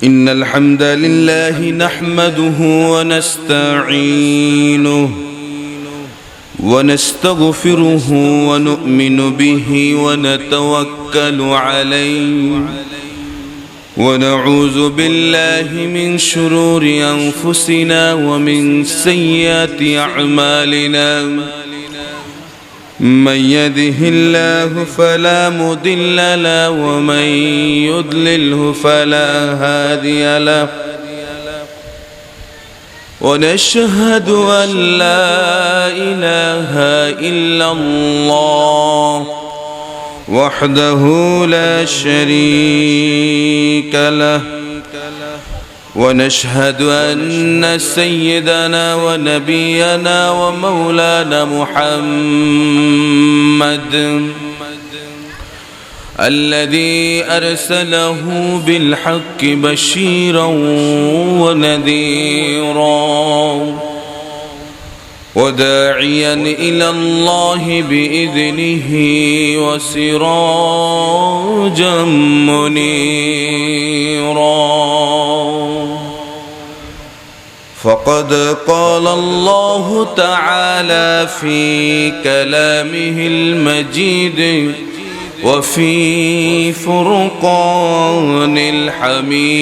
إن الحمد لله نحمده ونستعينه ونستغفره ونؤمن به ونتوكل عليه ونعوذ بالله من شرور أنفسنا ومن سيئات أعمالنا من يهده الله فلا مضل له ومن يضلله فلا هادي له ونشهد أن لا إله إلا الله وحده لا شريك له ونشهد أن سيدنا ونبينا ومولانا محمد الذي أرسله بالحق بشيرا ونذيرا وداعيا إلى الله بإذنه وسراجا منيرا فقد قال الله تعالى في كلامه المجيد وفي فرقان الحميد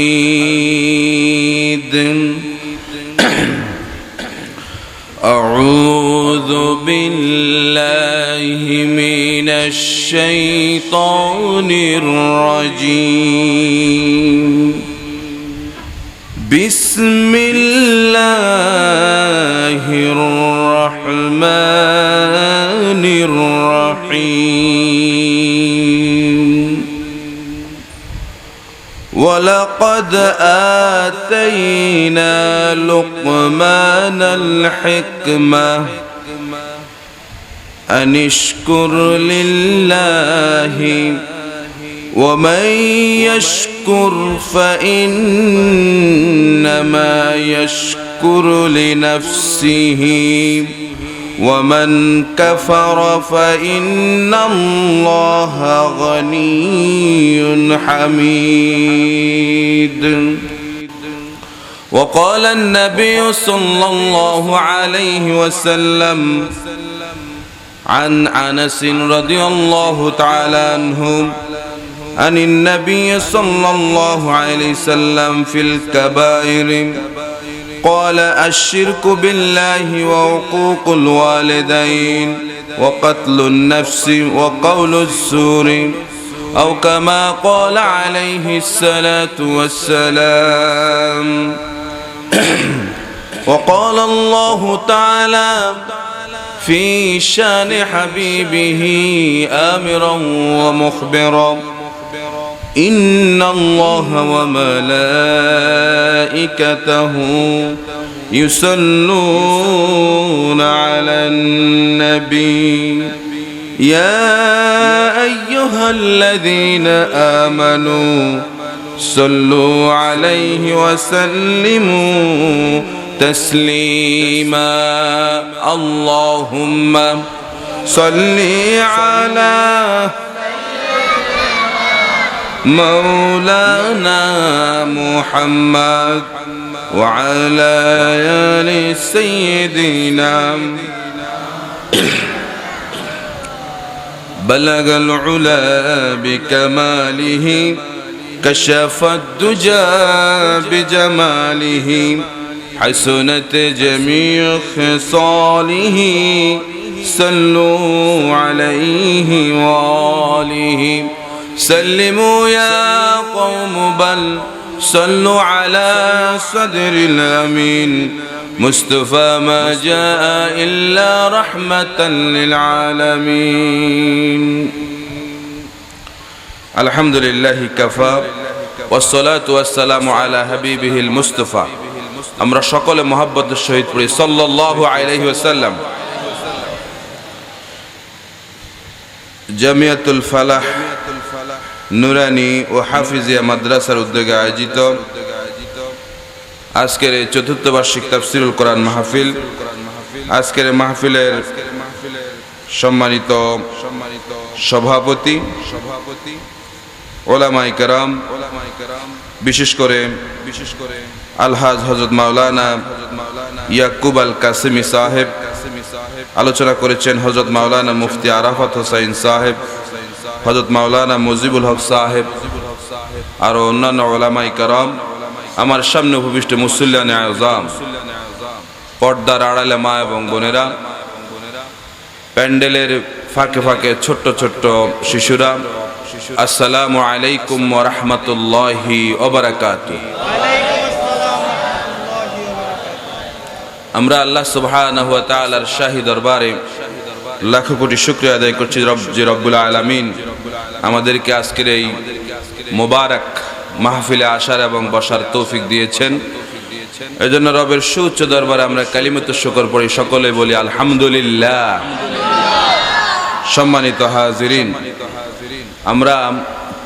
أعوذ بالله من الشيطان الرجيم بسم الله الرحمن الرحيم ولقد آتينا لقمان الحكمة أن اشكر لله ومن يشكر فإنما يشكر لنفسه ومن كفر فإن الله غني حميد وقال النبي صلى الله عليه وسلم عن أنس رضي الله تعالى عنه عن النبي صلى الله عليه وسلم في الكبائر قال الشرك بالله وعقوق الوالدين وقتل النفس وقول الزور أو كما قال عليه الصلاة والسلام وقال الله تعالى في شان حبيبه آمرا ومخبرا إن الله وملائكته يصلون على النبي يا أيها الذين آمنوا صلوا عليه وسلموا تسليما اللهم صل على مولانا محمد وعلى آل سيدنا بلغ العلا بكماله كشف الدجى بجماله حسنت جميع خصاله صلوا عليه وآله سلموا يا قوم بل صلوا على صدر الأمين مصطفى ما جاء إلا رحمة للعالمين الحمد لله كفى والصلاة والسلام على حبيبه المصطفى আমরা সকলে মহব্বতের সহিত পড়ি সাল্লাল্লাহু আলাইহি ওয়াসাল্লাম। জামিয়াতুল ফালাহ নুরানি ও হাফিজিয়া মাদ্রাসার উদ্যোগে আয়োজিত আজকের এই চতুর্থ বার্ষিক তাফসিরুল কোরআন মাহফিল আজকের মাহফিলের সম্মানিত সভাপতি ওলামায়ে কেরাম, বিশেষ করে আলহাজ হযরত মাওলানা ইয়াকুব আল কাসিমি সাহেব, আলোচনা করেছেন হযরত মাওলানা মুফতি আরাফাত হোসাইন সাহেব, হযরত মাওলানা মুজিবুল হক সাহেব, আর অন্যান্য ওলামায়ে কেরাম, আমার সামনে উপবিষ্ট মুসল্লিয়ানে আযম, পর্দার আড়ালে মা এবং বোনেরা, প্যান্ডেলের ফাঁকে ফাঁকে ছোট্ট ছোট্ট শিশুরা, আসসালামু আলাইকুম ওয়া রাহমাতুল্লাহি ওয়া বারাকাতুহু। আমরা আল্লাহ সুবহানাহু ওয়া তাআলার শাহী দরবারে লাখো কোটি শুকরিয়া আদায় করছি যে রব্বুল আলামিন আমাদেরকে আজকের এই মোবারক মাহফিলে আসার এবং বসার তৌফিক দিয়েছেন। এজন্য রবের সুউচ্চ দরবারে আমরা কালিমাতুশ শুকর পড়ি, সকলে বলি আলহামদুলিল্লাহ। সম্মানিত হাজিরিন, আমরা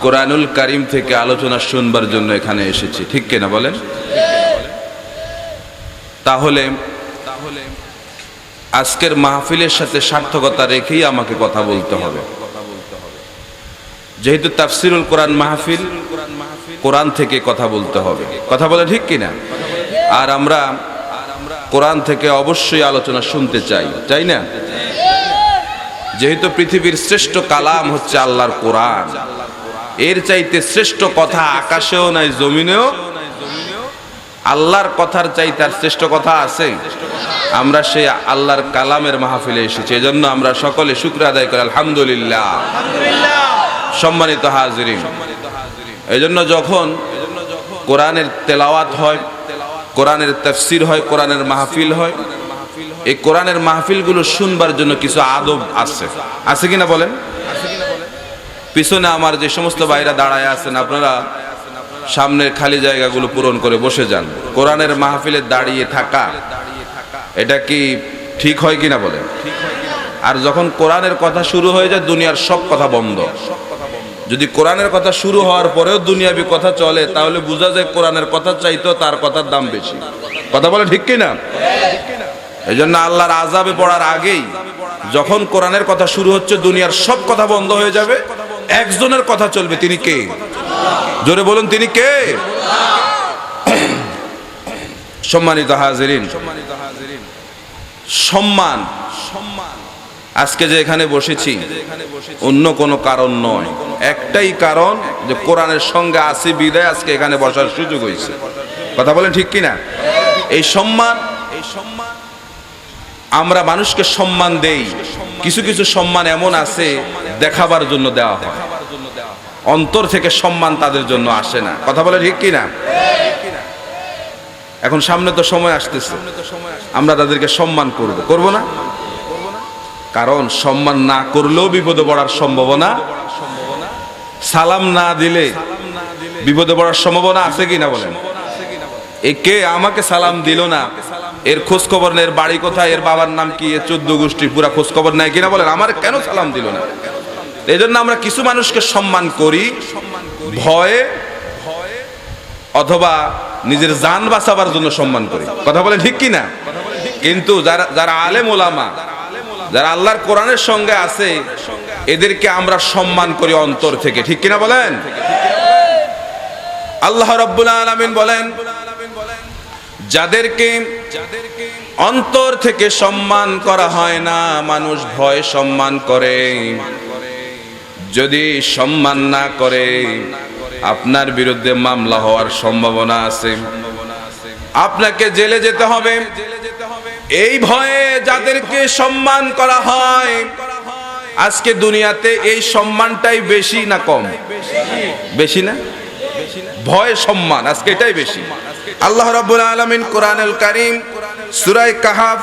কোরআনুল কারীম থেকে আলোচনা শুনবার জন্য এখানে এসেছি, ঠিক কিনা বলেন? তাহলে আজকের মাহফিলের সাথে সার্থকতা রেখেই আমাকে কথা বলতে হবে। যেহেতু তাফসিরুল কোরআন মাহফিল, কোরআন থেকে কথা বলতে হবে, কথা বলে ঠিক কিনা? আর আমরা কোরআন থেকে অবশ্যই আলোচনা শুনতে চাই, তাই না? যেহেতু পৃথিবীর শ্রেষ্ঠ কালাম হচ্ছে আল্লাহর কোরআন, এর চাইতে শ্রেষ্ঠ কথা আকাশেও নাই জমিনেও, আল্লাহর কথার চাইতে আর শ্রেষ্ঠ কথা আছে? আমরা সেই আল্লাহর কালামের মাহফিলে এসেছি, এজন্য আমরা সকলে শুকর আদায় করি আলহামদুলিল্লাহ। সম্মানিত হাজিরিন, এজন্য যখন কোরআনের তেলাওয়াত হয়, কোরআনের তাফসীর হয়, কোরআনের মাহফিল হয়, এই কোরআনের মাহফিলগুলো শুনবার জন্য কিছু আদব আছে, আছে কিনা বলেন? পিছনে আমার যে সমস্ত ভাইরা দাঁড়ায় আছেন, আপনারা সামনের খালি জায়গাগুলো পূরণ করে বসে যান। কোরআনের মাহফিলে দাঁড়িয়ে থাকা এটা কি ঠিক হয় কিনা বলেন? আর যখন কোরআনের কথা শুরু হয়ে যায়, দুনিয়ার সব কথা বন্ধ। যদি কোরআনের কথা শুরু হওয়ার পরেও দুনিয়াবি কথা চলে, তাহলে বোঝা যায় কোরআনের কথা চাইতেও তার কথার দাম বেশি, কথা বলে ঠিক কিনা? এই জন্য আল্লাহর আযাবে পড়ার আগেই যখন কোরআনের কথা শুরু হচ্ছে, দুনিয়ার সব কথা বন্ধ হয়ে যাবে, একজনের কথা চলবে। তিনি কে? জোরে বলুন, তিনি কে? সম্মানিত হাজিরিন, সম্মান আজকে যে এখানে বসেছি অন্য কোনো কারণ নয়, একটাই কারণ যে কোরআনের সঙ্গে আসি বিদায় আজকে এখানে বসার সুযোগ হয়েছে, কথা বলেন ঠিক কিনা? এই সম্মান, আমরা মানুষকে সম্মান দেই, কিছু কিছু সম্মান এমন আছে দেখাবার জন্য দেওয়া হয়, অন্তর থেকে সম্মান তাদের জন্য আসে না, কথা বলে ঠিক কিনা? এখন সামনে তো সময় আসতেছে, আমরা তাদেরকে সম্মান করব না? কারণ সম্মান না করলেও বিপদে পড়ার সম্ভাবনা, সালাম না দিলে বিপদে পড়ার সম্ভাবনা আছে কিনা বলেন? এ কে আমাকে সালাম দিল না, এর খোঁজ খবর নেই, এর বাড়ি কোথায়, এর বাবার নাম কি, এর 14 গোষ্ঠীর পুরা খোঁজ খবর নেয় কিনা বলেন? আমার কেন সালাম দিল না? এই জন্য আমরা কিছু মানুষকে সম্মান করি ভয়ে অথবা নিজের জান বাঁচাবার জন্য সম্মান করি, কথা বলেন ঠিক কিনা? কিন্তু যারা আলেম ওলামা, যারা আল্লাহর কোরআনের সঙ্গে আছে, এদেরকে আমরা সম্মান করি অন্তর থেকে, ঠিক কিনা বলেন? আল্লাহ রাব্বুল আলামিন বলেন, যাদেরকে অন্তর থেকে সম্মান করা হয় না, মানুষ ভয়ে সম্মান করে। যদি সম্মান না করে, আপনার বিরুদ্ধে মামলা হওয়ার সম্ভাবনা আছে, আপনাকে জেলে যেতে হবে। এই ভয়ে যাদেরকে সম্মান করা হয়, আজকে দুনিয়াতে এই সম্মানটাই বেশি না কম? বেশি না? ভয় সম্মান আজকে এটাই বেশি। আল্লাহ রাব্বুল আলামিন কোরআনুল কারীম সূরা কাহফ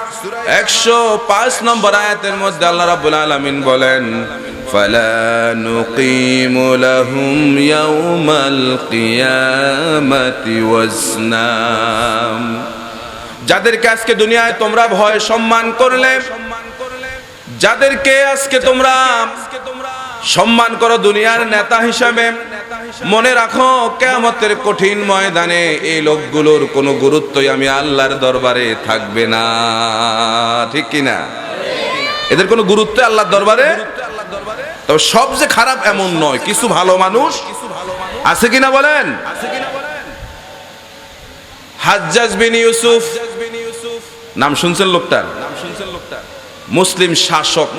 105 নম্বর আয়াতের মধ্যে আল্লাহ রাব্বুল আলামিন বলেন, ফালা নুকিমু লাহুম ইয়াউমাল কিয়ামাতি ওয়াজনা। যাদেরকে আজকে দুনিয়ায় তোমরা ভয় সম্মান করলে, যাদেরকে আজকে তোমরা সম্মান করো দুনিয়ার নেতা হিসাবে, মনে রাখো কিয়ামতের কঠিন ময়দানে এই লোকগুলোর কোনো গুরুত্বই আমি আল্লাহর দরবারে থাকবে না, ঠিক কিনা? এদের কোনো গুরুত্ব আল্লাহর দরবারে। তবে সব যে খারাপ এমন নয়, কিছু ভালো মানুষ আছে কিনা বলেন? হাজ্জাজ বিন ইউসুফ নাম শুনছেন লোকটার? মুসলিম শাসক,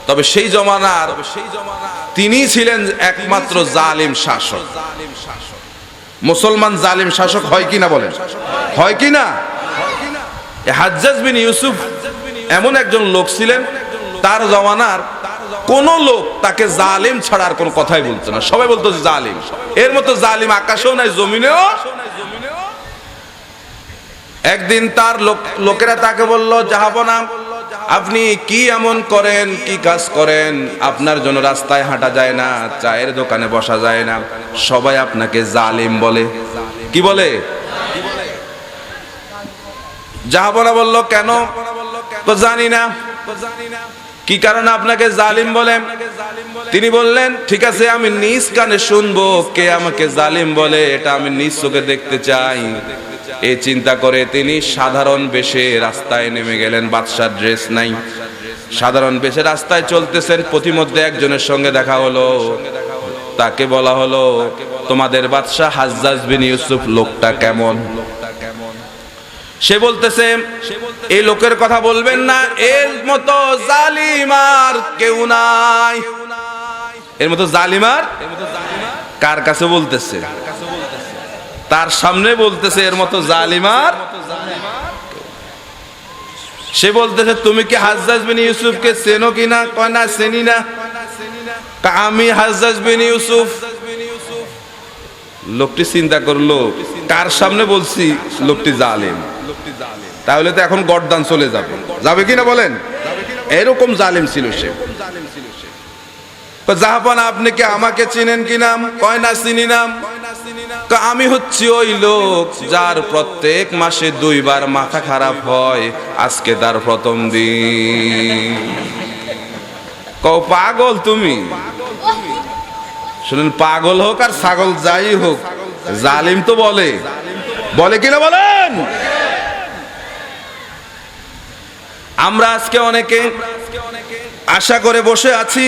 তবে সেই জমানার তিনি ছিলেন একমাত্র জালিম শাসক। মুসলমান জালিম শাসক হয় কিনা বলেন? হয় কিনা? হাজ্জাজ বিন ইউসুফ এমন একজন লোক ছিলেন, তার জমানার কোন লোক তাকে জালিম ছাড়া আর কোন কথাই বলতো না, সবাই বলতো জালিম। এর মতো জালিম আকাশেও নাই, জমিনেও। একদিন তার লোকেরা তাকে বলল, জাহাপনা আপনি কি এমন করেন, কি কাজ করেন? আপনার জন্য রাস্তায় হাঁটা যায় না, চায়ের দোকানে বসা যায় না, সবাই আপনাকে জালিম বলে। কি বলে? জাহাপনা বলল, কেন? তো জানি না কি কারণে আপনাকে জালিম বলে। তিনি বললেন, ঠিক আছে, আমি নিজ কানে শুনবো কে আমাকে জালিম বলে, এটা আমি নিজ চোখে দেখতে চাই। এই চিন্তা করে তিনি সাধারণ বেশে রাস্তায় নেমে গেলেন। বাদশার ড্রেস নাই, সাধারণ বেশে রাস্তায় চলতেছেন। পথিমধ্যে একজনের সঙ্গে দেখা হলো, তাকে বলা হলো, তোমাদের বাদশাহ হাজ্জাজ বিন ইউসুফ লোকটা কেমন? সে বলতেছে, এই লোকের কথা বলবেন না, এর মতো জালিম আর কেউ নাই। এর মতো জালিম আর কার কাছে বলতেছে? তার সামনে বলতেছে এর মতো জালিম আর। সে বলতেছে, তুমি কি হাজ্জাজ বিন ইউসুফকে চেনো কিনা? কয় না, চিনি না। আমি হাজ্জাজ বিন ইউসুফ। লোকটি চিন্তা করলো, কার সামনে বলছি লোকটি জালিম, তাহলে তো এখন গর্দান চলে যাবে, যাবে কিনা বলেন? এরকম জালিম ছিল সে। জাহাপানা আপনি কি আমাকে চিনেন কিনা? কয় না, চিনি না। আমি হচ্ছি ওই লোক যার প্রত্যেক মাসে 2 বার মাথা খারাপ হয়, আজকে তার প্রথম দিন। কও পাগল তুমি? শুনুন, পাগল হোক আর ছাগল যাই হোক, জালিম তো বলে, বলে কিনা বলেন? আমরা আজকে অনেকে আশা করে বসে আছি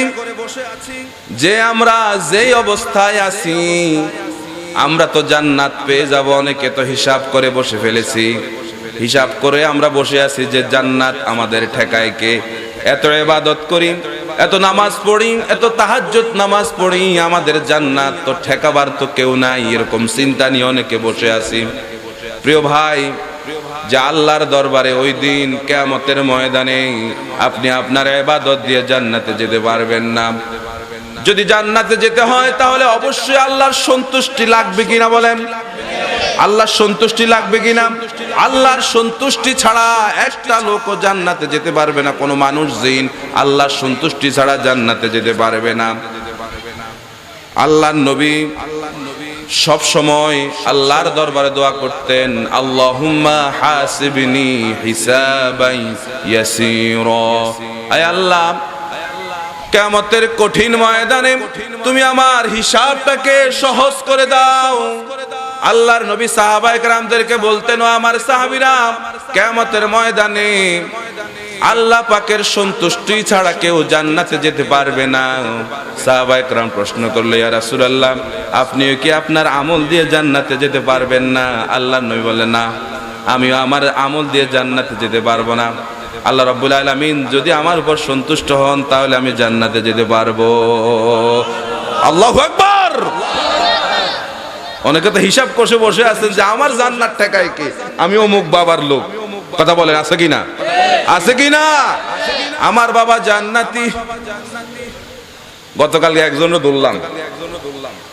যে আমরা যেই অবস্থায় আছি আমরা তো জান্নাত পেয়ে যাব। অনেকে তো হিসাব করে বসে ফেলেছি, হিসাব করে আমরা বসে আছি যে জান্নাত আমাদের ঠেকায় কে? এত ইবাদত করি, এত নামাজ পড়ি, এত তাহাজ্জুদ নামাজ পড়ি, আমাদের জান্নাত তো ঠেকাবার তো কেউ নাই। এরকম চিন্তা নিয়ে অনেকে বসে আছি। প্রিয় ভাই, যে আল্লাহর দরবারে ওই দিন কিয়ামতের ময়দানে আপনি আপনার ইবাদত দিয়ে জান্নাতে যেতে পারবেন না। যদি জান্নাতে যেতে হয় তাহলে অবশ্যই আল্লাহর সন্তুষ্টি লাগবে কিনা বলেন? আল্লাহর সন্তুষ্টি লাগবে কিনা? আল্লাহর সন্তুষ্টি ছাড়া একটা লোকও জান্নাতে যেতে পারবে না। কোনো মানুষ জিন আল্লাহর সন্তুষ্টি ছাড়া জান্নাতে যেতে পারবে না। আল্লাহর নবী সব সময় আল্লাহর দরবারে দোয়া করতেন, আল্লাহুম্মা হাসিবনি হিসাবান ইয়াসীরা। আয় আল্লাহ, কিয়ামতের কঠিন ময়দানে তুমি আমার হিসাবটাকে সহজ করে দাও। আল্লাহর নবী সাহাবায়ে কেরামদেরকে বলতেন, ও আমার সাহাবীরা, কিয়ামতের ময়দানে আল্লাহ পাকের সন্তুষ্টি ছাড়া কেউ জান্নাতে যেতে পারবে না। সাহাবায়ে কেরাম প্রশ্ন করলো, ইয়া রাসূলুল্লাহ, আপনিও কি আপনার আমল দিয়ে জান্নাতে যেতে পারবেন না? আল্লাহর নবী বললেন, না, আমিও আমার আমল দিয়ে জান্নাতে যেতে পারবো না। আল্লাহ রাব্বুল আলামিন যদি আমার উপর সন্তুষ্ট হন তাহলে আমি জান্নাতে যেতে পারবো। আল্লাহু আকবার। অনেকে তো হিসাব করে বসে আছেন যে আমার জান্নাত ঠেকায় কে? আমি অমুক বাবার লোক। কথা বলেন, আছে কিনা? আছে কিনা? আমার বাবা জান্নাতি। গতকালকে একজনও ধরলাম,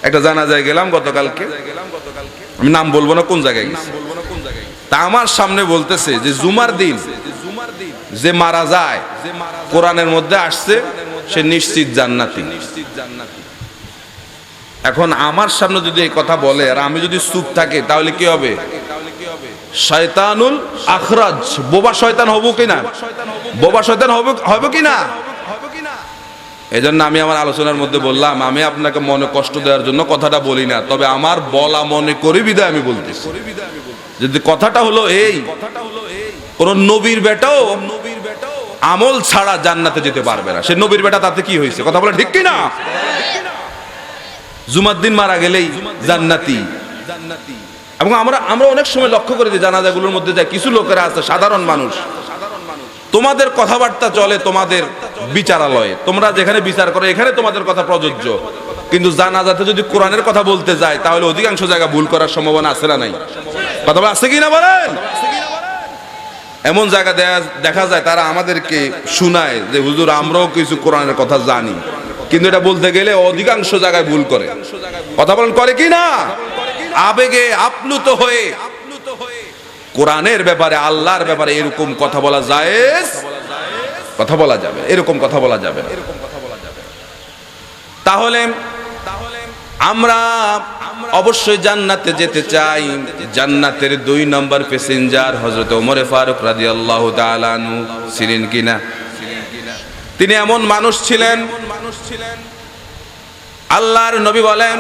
একটা জানাজায় গেলাম গতকালকে, আমি নাম বলবো না কোন জায়গায় গেছি। তা আমার সামনে বলতেছে যে জুমার দিন যে মারা যায় কোরআনের মধ্যে আসছে সে নিশ্চিত জান্নাতি। এখন আমার সামনে যদি এই কথা বলে আর আমি যদি চুপ থাকি তাহলে কি হবে? শয়তানুল আখরাজ, বোবা শয়তান হবো কিনা? বোবা শয়তান হবে কিনা? এজন্য আমি আমার আলোচনার মধ্যে বললাম, আমি আপনাকে মনে কষ্ট দেওয়ার জন্য কথাটা বলি না, তবে আমার বলা মনে করি বিদায় আমি বলতেছি। যদি কথাটা হলো এই, কোন নবীর বেটাও আমল ছাড়া জান্নাতে যেতে পারবে না। সে নবীর বেটা, তাতে কি হয়েছে? কথা বলে ঠিক কিনা? জুমার দিন মারা গেলেই জান্নাতি। এবং আমরা অনেক সময় লক্ষ্য করে যে জানাজাগুলোর মধ্যে যায় কিছু লোকেরা আছে সাধারণ মানুষ, তোমাদের কথাবার্তা চলে তোমাদের বিচারালয়ে, তোমরা যেখানে বিচার করো এখানে তোমাদের কথা প্রযোজ্য, কিন্তু জানাজাতে যদি কোরআনের কথা বলতে যায় তাহলে অধিকাংশ জায়গা ভুল করার সম্ভাবনা আছে না নাই? কথা বলা আছে কি না বলেন? এমন জায়গা দেখা যায় তারা আমাদেরকে শোনায় যে হুজুর আমরাও কিছু কোরআনের কথা জানি, কিন্তু এটা বলতে গেলে অধিকাংশ জায়গায় ভুল করে। কথা বলেন করে কি না? আবেগে আপ্লুত হয়ে কোরআনের ব্যাপারে আল্লাহর ব্যাপারে এরকম কথা বলা জায়েজ, কথা বলা যাবে, এরকম কথা বলা যাবে। তাহলে আমরা অবশ্যই জান্নাতে যেতে চাই। জান্নাতের 2 নম্বর প্যাসেঞ্জার হযরত ওমর ফারুক রাদিয়াল্লাহু তাআলা আনহু ছিলেন কিনা? তিনি এমন মানুষ ছিলেন, আল্লাহর নবী বলেন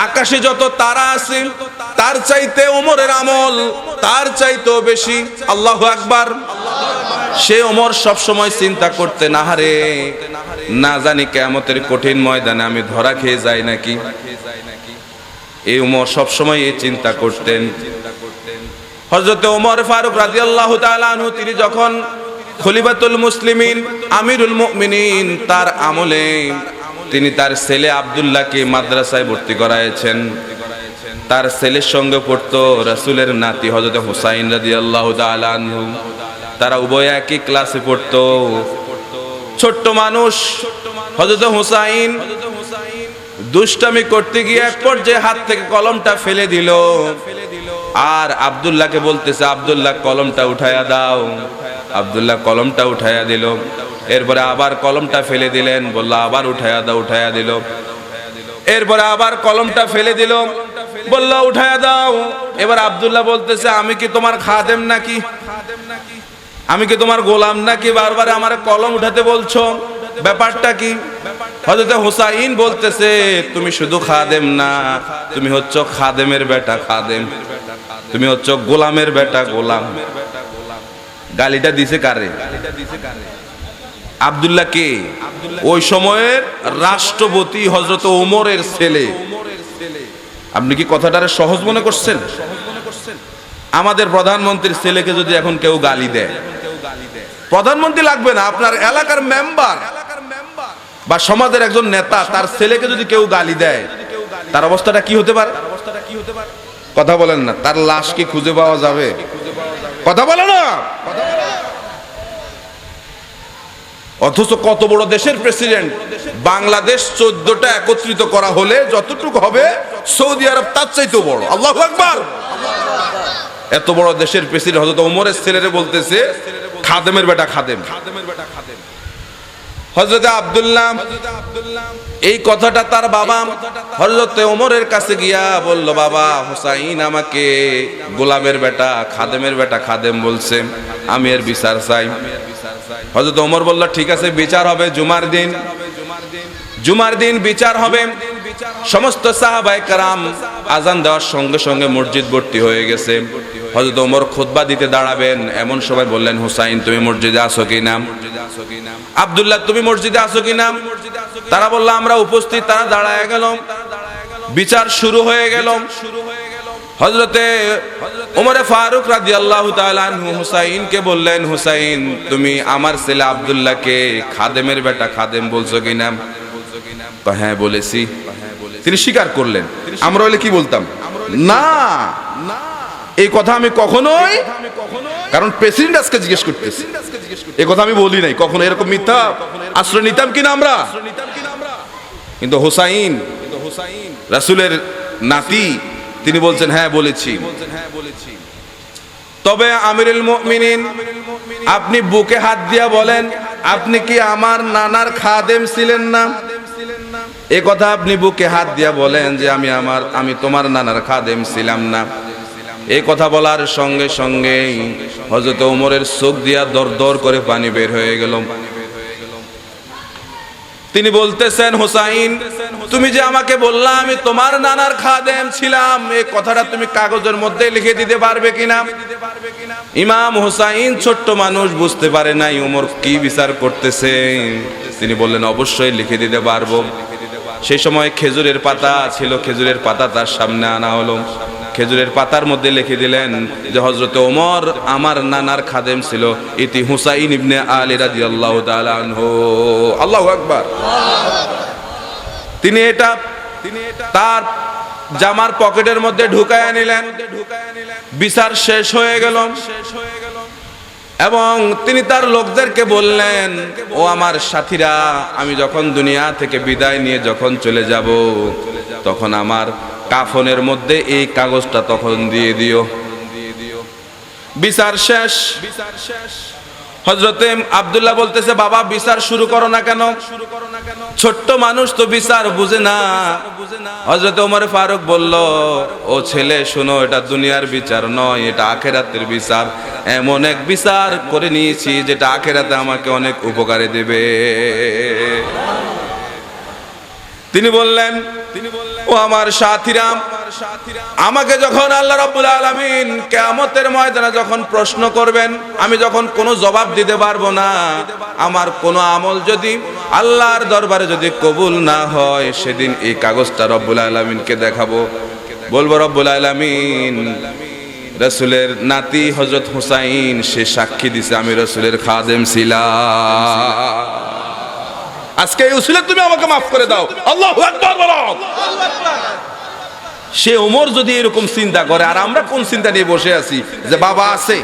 আকাশে যত তারা আছে তার চাইতে ওমরের আমল তার চাইতেও বেশি। আল্লাহু আকবার। সে ওমর সব সময় চিন্তা করতে, না হারে না জানি কিয়ামতের কঠিন ময়দানে আমি ধরা খেয়ে যাই নাকি। এই ওমর সব সময় এই চিন্তা করতেন। হযরত ওমর ফারুক রাদিয়াল্লাহু তাআলা আনহু তিনি যখন খলিফাতুল মুসলিমিন আমিরুল মুমিনিন, তার আমলে তিনি তার ছেলে আব্দুল্লাহকে মাদ্রাসায় ভর্তি করাইছেন। তার ছেলের সঙ্গে পড়তো রাসূলের নাতি হযরত হুসাইন রাদিয়াল্লাহু তাআলা আনহু। তারা উভয় একই ক্লাসে পড়তো। ছোট্ট মানুষ হযরত হুসাইন দুষ্টামি করতে গিয়ে এক পর্যায়ে হাত থেকে কলমটা ফেলে দিল, আর আব্দুল্লাহকে বলতেছে আব্দুল্লাহ কলমটা উঠায়া দাও। আব্দুল্লাহ কলমটা উঠায়া দিল। এরপরে আবার কলমটা ফেলে দিলেন, বলল আবার উঠায়া দাও, উঠায়া দিল। এরপরে আবার কলমটা ফেলে দিল, বলল উঠায়া দাও। এবার আব্দুল্লাহ বলতেছে আমি কি তোমার খাদেম নাকি? আমি কি তোমার গোলাম নাকি? বারবার আমার কলম উঠাতে বলছো, ব্যাপারটা কি? হযরত হুসাইন বলতেছে তুমি শুধু খাদেম না, তুমি হচ্ছ খাদেমের বেটা খাদেম, তুমি হচ্ছ গোলামের বেটা গোলাম। গালিটা দিছে কারে? আব্দুল্লাহ কে? ওই সময়ের রাষ্ট্রপতি হযরত ওমরের ছেলে। আপনি কি কথাটারে সহজ মনে করছেন? আমাদের প্রধানমন্ত্রীর ছেলেকে যদি এখন কেউ গালি দেয়, প্রধানমন্ত্রী লাগবে না, আপনার এলাকার মেম্বার বা সমাজের একজন নেতা তার ছেলেকে যদি কেউ গালি দেয়, তার অবস্থাটা কি হতে পারে? কথা বলেন না। তার লাশ কি খুঁজে পাওয়া যাবে? কথা বলে না। অথচ কত বড় দেশের প্রেসিডেন্ট, বাংলাদেশ 14টা একত্রিত করা হলে যতটুকু হবে সৌদি আরব তার চাইতেও বড়। আল্লাহু আকবার। এত বড় দেশের প্রেসিডেন্ট হযরত ওমরের ছেলেরে বলতেছে খাদেমের বেটা খাদেম। হযরত আব্দুল্লাহ এই কথাটা তার বাবা হযরত ওমরের কাছে গিয়া বলল, বাবা হুসাইন আমাকে গোলামের বেটা খাদেমের বেটা খাদেম বলছে, আমি এর বিচার চাই। হযরত ওমর বলল ঠিক আছে, বিচার হবে জুমার দিন। জুমার দিন বিচার হবে। সমস্ত সাহাবায়ে কেরাম আজান দেওয়ার সঙ্গে সঙ্গে মসজিদ ভর্তি হয়ে গেছে। হযরত ওমর খুতবা দিতে দাঁড়াবেন, এমন সবাই বললেন হুসাইন তুমি মসজিদে আসো কিনা? আব্দুল্লাহ তুমি মসজিদে আসো কিনা? তারা বলল আমরা উপস্থিত। তারা দাঁড়ায় গেল, বিচার শুরু হয়ে গেল। হযরতে ওমর ফারুক রাদিয়াল্লাহু তাআলা আনহু হুসাইনকে বললেন, হুসাইন তুমি আমার ছেলে আব্দুল্লাহকে খাদেমের বেটা খাদেম বলছো কিনা? হ্যাঁ বলেছি। তিনি স্বীকার করলেন। আমরা হলে কি বলতাম? না, এই কথা আমি কখনোই, কারণ প্রেসিডেন্ট আজকে জিজ্ঞেস করতেছি, এই কথা আমি বলি নাই কখনো। এরকম মিথ্যা আশ্রয় নিতাম কিনা আমরা? কিন্তু হুসাইন রাসূলের নাতি, তিনি বলছেন হ্যাঁ বলেছি। তবে আমিরুল মুমিনিন আপনি বুকে হাত দিয়া বলেন, আপনি কি আমার নানার খাদেম ছিলেন না? এই কথা আপনি বুকে হাত দিয়া বলেন যে আমি তোমার নানার খাদেম ছিলাম না। এই কথা বলার সঙ্গে সঙ্গে হযরত ওমরের চোখ দিয়া দর দর করে পানি বের হয়ে গেল। তিনি বলতেছেন হুসাইন তুমি যে আমাকে বললা আমি তোমার নানার খাদেম ছিলাম, এই কথাটা তুমি কাগজের মধ্যে লিখে দিতে পারবে কিনা? ইমাম হুসাইন ছোট্ট মানুষ, বুঝতে পারে নাই ওমর কি বিচার করতেছে। তিনি বললেন অবশ্যই লিখে দিতে পারবো। সেই সময় খেজুরের পাতা ছিল, খেজুরের পাতা তার সামনে আনা হলো। খেজুরের পাতার মধ্যে লিখে দিলেন যে হযরত ওমর আমার নানার খাদেম ছিল, ইতি হুসাইন ইবনে আলী রাদিয়াল্লাহু তাআলা আনহু। আল্লাহু আকবার। তিনি এটা তার জামার পকেটের মধ্যে ঢুকায়া নিলেন। বিচার শেষ হয়ে গেল এবং তিনি তার লোকদেরকে বললেন, ও আমার সাথীরা, আমি যখন দুনিয়া থেকে বিদায় নিয়ে যখন চলে যাব, তখন আমার কাফনের মধ্যে এই কাগজটা তখন দিয়ে দিও। বিচার শেষ। হযরতে আব্দুল্লাহ বলতেছে, বাবা বিচার শুরু করো না কেন? ছোট্ট মানুষ তো বিচার বুঝে না। হযরতে ওমর ফারুক বলল, ও ছেলে শোনো, এটা দুনিয়ার বিচার নয়, এটা আখিরাতের বিচার। এমন এক বিচার করে নিয়েছি যেটা আখিরাতে আমাকে অনেক উপকারে দেবে। তিনি বললেন, ও আমার সাথীরা, আমাকে যখন আল্লাহ রাব্বুল আলামিন কিয়ামতের ময়দানে যখন প্রশ্ন করবেন, আমি যখন কোনো জবাব দিতে পারবো না, আমার কোনো আমল যদি আল্লাহর দরবারে যদি কবুল না হয়, সেদিন এই কাগজটা রব্বুল আলামিনকে দেখাবো। বলবো, রব্বুল আলামিন রাসূলের নাতি হযরত হুসাইন সে সাক্ষী দিছে আমি রাসূলের খাদেম ছিলাম। আজকে এই উসিলা তুমি আমাকে মাফ করে দাও। আল্লাহু আকবার বলো। সে ওমর যদি এরকম চিন্তা করে, আর আমরা কোন চিন্তা নিয়ে বসে আছি যে বাবা আছে,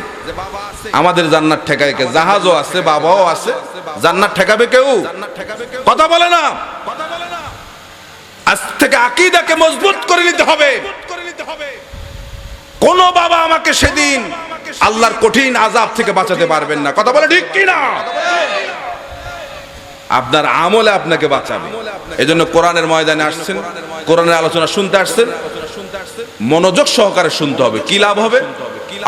আমাদের জান্নাত ঠেকায় কে? জাহাজও আছে, বাবাও আছে, জান্নাত ঠেকাবে কেউ? কথা বলে না। আজ থেকে আকীদাকে মজবুত করে নিতে হবে। কোন বাবা আমাকে সেদিন আল্লাহর কঠিন আযাব থেকে বাঁচাতে পারবেন না। কথা বলে ঠিক কি না? আপনার আমলে আপনাকে বাঁচাবে। এজন্য কোরআনের ময়দানে আসছেন, কোরআনের আলোচনা শুনতে আসছেন, মনোযোগ সহকারে শুনতে হবে। কি লাভ হবে?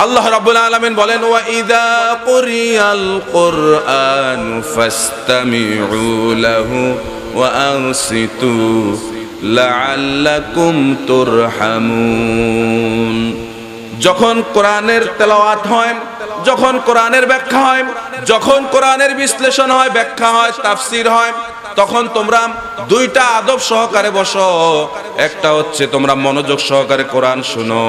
আল্লাহ রাব্বুল আলামিন বলেন, ওয়া ইযা কুরিয়াল কুরআনু ফাসতামিউ লাহু ওয়া আনসিতু লাআল্লাকুম তুরহামুন। যখন কোরআনের তেলাওয়াত হয়, যখন কোরআনের ব্যাখ্যা হয়, যখন কোরআনের বিশ্লেষণ হয়, ব্যাখ্যা হয়, তাফসীর হয়, তখন তোমরা দুইটা আদব সহকারে বসো। একটা হচ্ছে তোমরা মনোযোগ সহকারে কোরআন শুনো,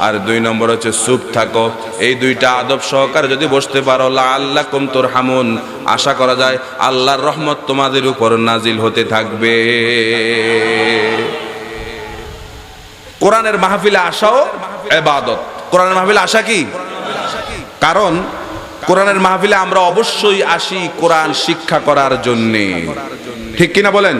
আর দুই নম্বর হচ্ছে চুপ থাকো। এই দুইটা আদব সহকারে যদি বসতে পারো, লাআল্লাকুম তুরহামুন, আশা করা যায় আল্লাহর রহমত তোমাদের উপর নাজিল হতে থাকবে। কোরআনের মাহফিলে আসাও ইবাদত। কোরআনের মাহফিলে আসা কি? কারণ কোরআনের মাহফিলে আমরা অবশ্যই আসি কোরআন শিক্ষা করার জন্য। ঠিক কিনা বলেন?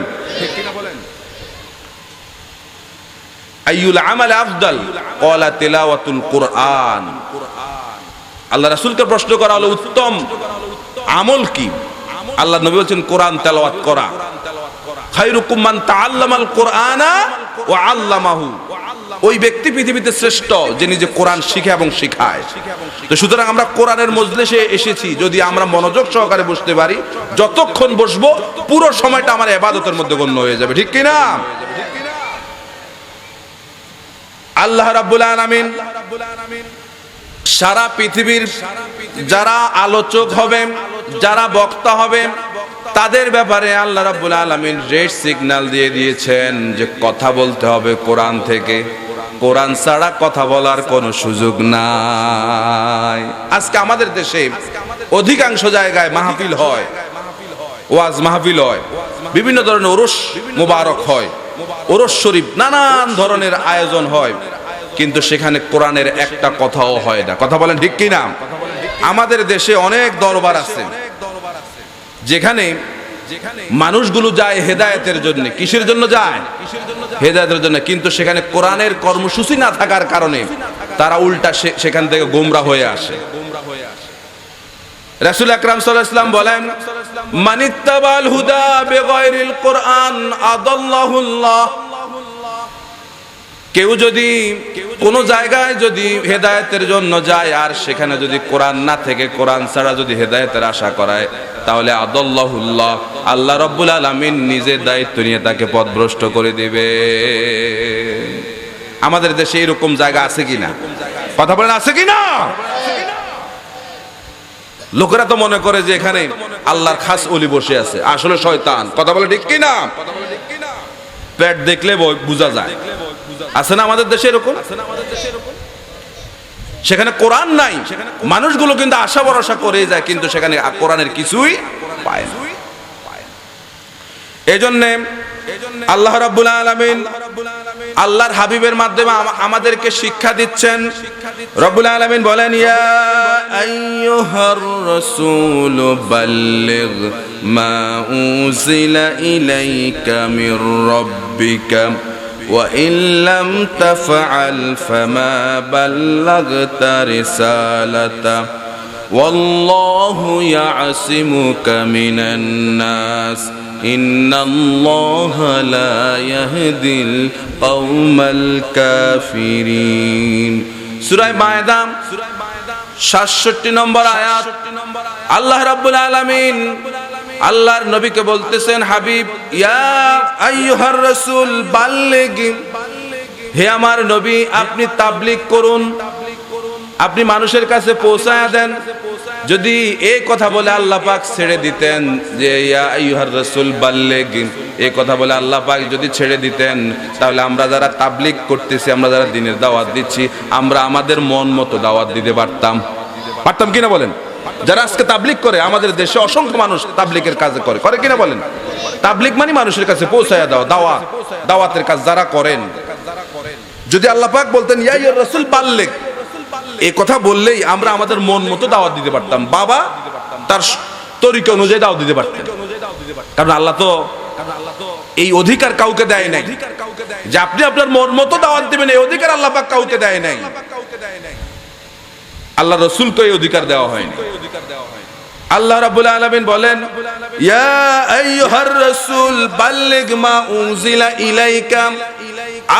আইয়ুল আমাল আফদাল ক্বালা তিলাওয়াতুল কুরআন। আল্লাহ রাসূলকে প্রশ্ন করা হলো, উত্তম আমল কি? আল্লাহ নবী বলেন, কোরআন তেলাওয়াত করা। খায়রুকুম মান তাআল্লামাল কুরআনা ওয়া আল্লামাহু। ওই ব্যক্তি পৃথিবীতে শ্রেষ্ঠ যে নিজে কোরআন শিখে এবং শিখায়। তো সুতরাং আমরা কোরআনের মজলিসে এসেছি, যদি আমরা মনোযোগ সহকারে বসতে পারি, যতক্ষণ বসবো পুরো সময়টা আমার ইবাদতের মধ্যে গণ্য হয়ে যাবে। ঠিক কি না? আল্লাহ রাব্বুল আলামিন সারা পৃথিবীর যারা আলোচক হবে, যারা বক্তা হবে, তাদের ব্যাপারে আল্লাহ রাব্বুল আলামিন রেড সিগন্যাল দিয়ে দিয়েছেন যে কথা বলতে হবে কোরআন থেকে। কোরআন ছাড়া কথা বলার কোনো সুযোগ নাই। আজকে আমাদের দেশে অধিকাংশ জায়গায় মাহফিল হয়, ওয়াজ মাহফিল হয়, বিভিন্ন ধরনের ওরস মুবারক হয়, ওরস শরীফ, নানান ধরনের আয়োজন হয়, কিন্তু সেখানে কোরআনের একটা কথাও হয় না। কথা বলেন ঠিক কি না? আমাদের দেশে অনেক দরবার আছে যেখানে মানুষগুলো যায় হেদায়েতের জন্য। কিসের জন্য যায়? হেদায়েতের জন্য। কিন্তু সেখানে কোরআনের কর্মসূচি না থাকার কারণে তারা উল্টা সেখান থেকে গোমরা হয়ে আসে। রাসূল আকরাম সাল্লাল্লাহু আলাইহি ওয়াসাল্লাম বলেন, মানিত্তাবাল হুদা বিগাইরিল কুরআন আদাল্লাহুল্লাহ। কেউ যদি কোনো জায়গায় যদি হেদায়েতের জন্য যায় আর সেখানে যদি কোরআন না থেকে কোরআন ছাড়া যদি হেদায়েতের আশা করায়, তাহলে আদাল্লাহুল্লাহ, আল্লাহ রাব্বুল আলামিন নিজে দায়িত্ব নিয়ে তাকে পথভ্রষ্ট করে দিবে। আমাদের দেশে এরকম জায়গা আছে কিনা? কথা বলেন, আছে কিনা? লোকেরা তো মনে করে যে এখানে আল্লাহর খাস ওলি বসে আছে, আসলে শয়তান। কথা বলে ঠিক কিনা? পেট দেখলে বোঝা যায়। আছে না আমাদের দেশে এরকম? সেখানে কোরআন নাই, মানুষগুলো কিন্তু আশা ভরসা করে যায়, কিন্তু সেখানে কোরআনের কিছুই পায় না। এজন্য আল্লাহ রাব্বুল আলামিন আল্লাহর হাবিবের মাধ্যমে আমাদেরকে শিক্ষা দিচ্ছেন। রব্বুল আলামিন বলেন, ইয়া আইয়ুহার রাসূল বাল্লিগ মা উনজিলা ইলাইকা মির রাব্বিকা ওয়া ইন লাম তাফআল ফামা বাল্লাগতা রিসালাতা ওয়াল্লাহু ইয়াসিমুকা মিনান নাস ইন্নাল্লাহা লা ইয়াহদিল কওমাল কাফিরিন। সূরা মায়েদা ৬৭ নম্বর আয়াত। আল্লাহ রাব্বুল আলামিন আল্লাহর নবীকে বলতেছেন, হাবিব, ইয়া আইয়ুহার রাসূল বাল্লিগ, হে আমার নবী আপনি তাবলীগ করুন, আপনি মানুষের কাছে পৌঁছায়া দেন। যদি এই কথা বলে আল্লাহ পাক ছেড়ে দিতেন যে ইয়া আইয়ুহার রাসূল বাল্লিগ, এই কথা বলে আল্লাহ পাক যদি ছেড়ে দিতেন, তাহলে আমরা যারা তাবলীগ করতেছি, আমরা যারা দ্বীনের দাওয়াত দিচ্ছি, আমরা আমাদের মন মতো দাওয়াত দিতে পারতাম কিনা বলেন? যারা আজকে তাবলীগ করে, আমাদের দেশে অসংখ্য মানুষ তাবলীগের কাজ করে কিনা বলেন? তাবলীগ মানে মানুষের কাছে পৌঁছায়া দাওয়া, দাওয়াতের কাজ যারা করেন। যদি আল্লাহ পাক বলতেন ইয়া আইয়ুহার রাসূল বাল্লিগ, এই কথা বললেই আমরা আমাদের মন মতো দাওয়াত দিতে পারতাম, বাবা তার তরিকা অনুযায়ী দাওয়াত দিতে পারতেন। কারণ আল্লাহ তো এই অধিকার কাউকে দেয় নাই যে আপনি আপনার মন মতো দাওয়াত দিবেন, এই অধিকার আল্লাহ পাক কাউকে দেয় নাই। আল্লাহ রাসূলকে এই অধিকার দেওয়া হয়নি। আল্লাহ রাব্বুল আলামিন বলেন, ইয়া আইয়ুহার রাসূল বাল্লিগ মা উনজিলা ইলাইকা,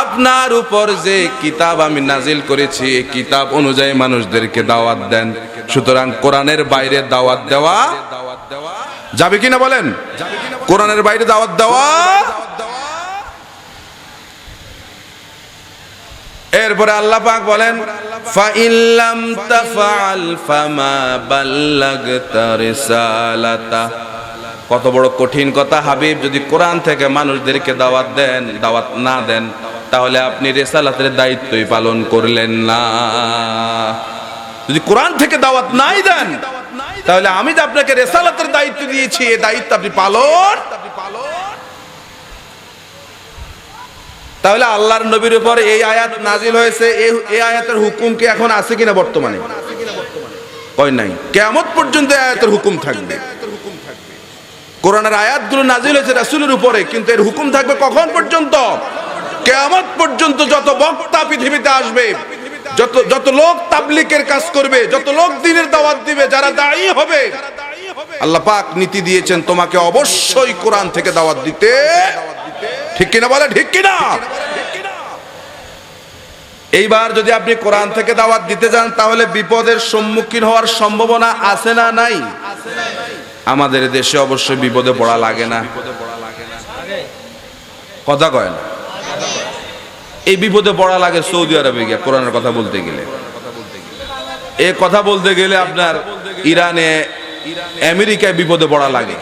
আপনার উপর যে কিতাব আমি নাজিল করেছি এই কিতাব অনুযায়ী মানুষদেরকে দাওয়াত দেন। সুতরাং কোরআনের বাইরে দাওয়াত দেওয়া যাবে কিনা বলেন? কোরআনের বাইরে দাওয়াত দেওয়া। এরপরে আল্লাহ পাক বলেন, ফা ইল্লাম তাফআল ফামা বাল্লাগতা রিসালাতা। কত বড় কঠিন কথা হাবিব, যদি কোরআন থেকে মানুষদেরকে দাওয়াত দেন, দাওয়াত না দেন, তাহলে আপনি রিসালাতের দায়িত্বই পালন করলেন না। যদি কোরআন থেকে দাওয়াত নাই দেন, তাহলে আমি যে আপনাকে রিসালাতের দায়িত্ব দিয়েছি, এই দায়িত্ব আপনি পালন। তাহলে আল্লাহর নবীর উপর এই আয়াত নাজিল হয়েছে, এই আয়াতের হুকুম কি এখন আছে কিনা বর্তমানে? কই নাই। কিয়ামত পর্যন্ত এই আয়াতের হুকুম থাকবে। কোরআনের আয়াতগুলো নাজিল হয়েছে রাসূলের উপরে, কিন্তু এর হুকুম থাকবে কখন পর্যন্ত? কিয়ামত পর্যন্ত। যত বক্তা পৃথিবীতে আসবে, যত লোক তাবলীগের কাজ করবে, যত লোক দ্বীনের দাওয়াত দিবে, যারা দায়ী হবে, আল্লাহ পাক নীতি দিয়েছেন তোমাকে অবশ্যই কোরআন থেকে দাওয়াত দিতে। ঠিক কিনা বলে? ঠিক কিনা? এইবার যদি আপনি কোরআন থেকে দাওয়াত দিতে যান, তাহলে বিপদের সম্মুখীন হওয়ার সম্ভাবনা আছে না নাই? আমাদের দেশে অবশ্যই বিপদে পড়া লাগে না, কথা কয় না। এই বিপদে পড়া লাগে সৌদি আরবে গিয়ে কোরআনের কথা বলতে গেলে। এই কথা বলতে গেলে আপনার ইরানে, আমেরিকায় বিপদে পড়া লাগে।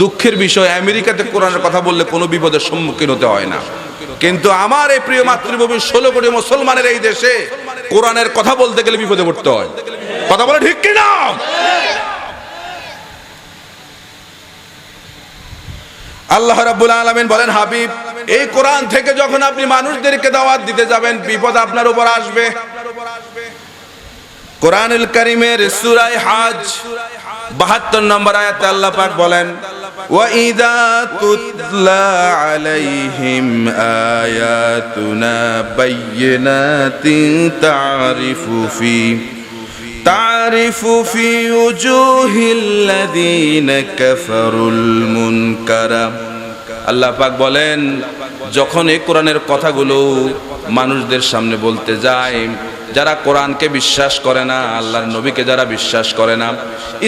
দুঃখের বিষয়, আমেরিকাতে কোরআনের কথা বললে কোনো বিপদের সম্মুখীন হতে হয় না। কিন্তু আমার এই প্রিয় মাতৃভূমি 16 কোটি মুসলমানের এই দেশে কোরআনের কথা বলতে গেলে বিপদে পড়তে হয়। কথা বলে ঠিক কিনা? আল্লাহ রাব্বুল আলামিন বলেন, হাবিব, এই কোরআন থেকে যখন আপনি মানুষদেরকে দাওয়াত দিতে যাবেন, বিপদ আপনার উপর আসবে। কোরআনুল কারীমের সূরা হজ 72 নম্বর আয়াতে আল্লাহ পাক বলেন, ওয়া ইযা তুতলা আলাইহিম আয়াতুনা বায়্যিনাতিন তারিফু ফি উজুহিল্লাযীনা কাফারুল মুনকারা। আল্লাহ পাক বলেন, যখন এই কোরআনের কথাগুলো মানুষদের সামনে বলতে যায়, যারা কোরআনকে বিশ্বাস করে না, আল্লাহর নবীকে যারা বিশ্বাস করে না,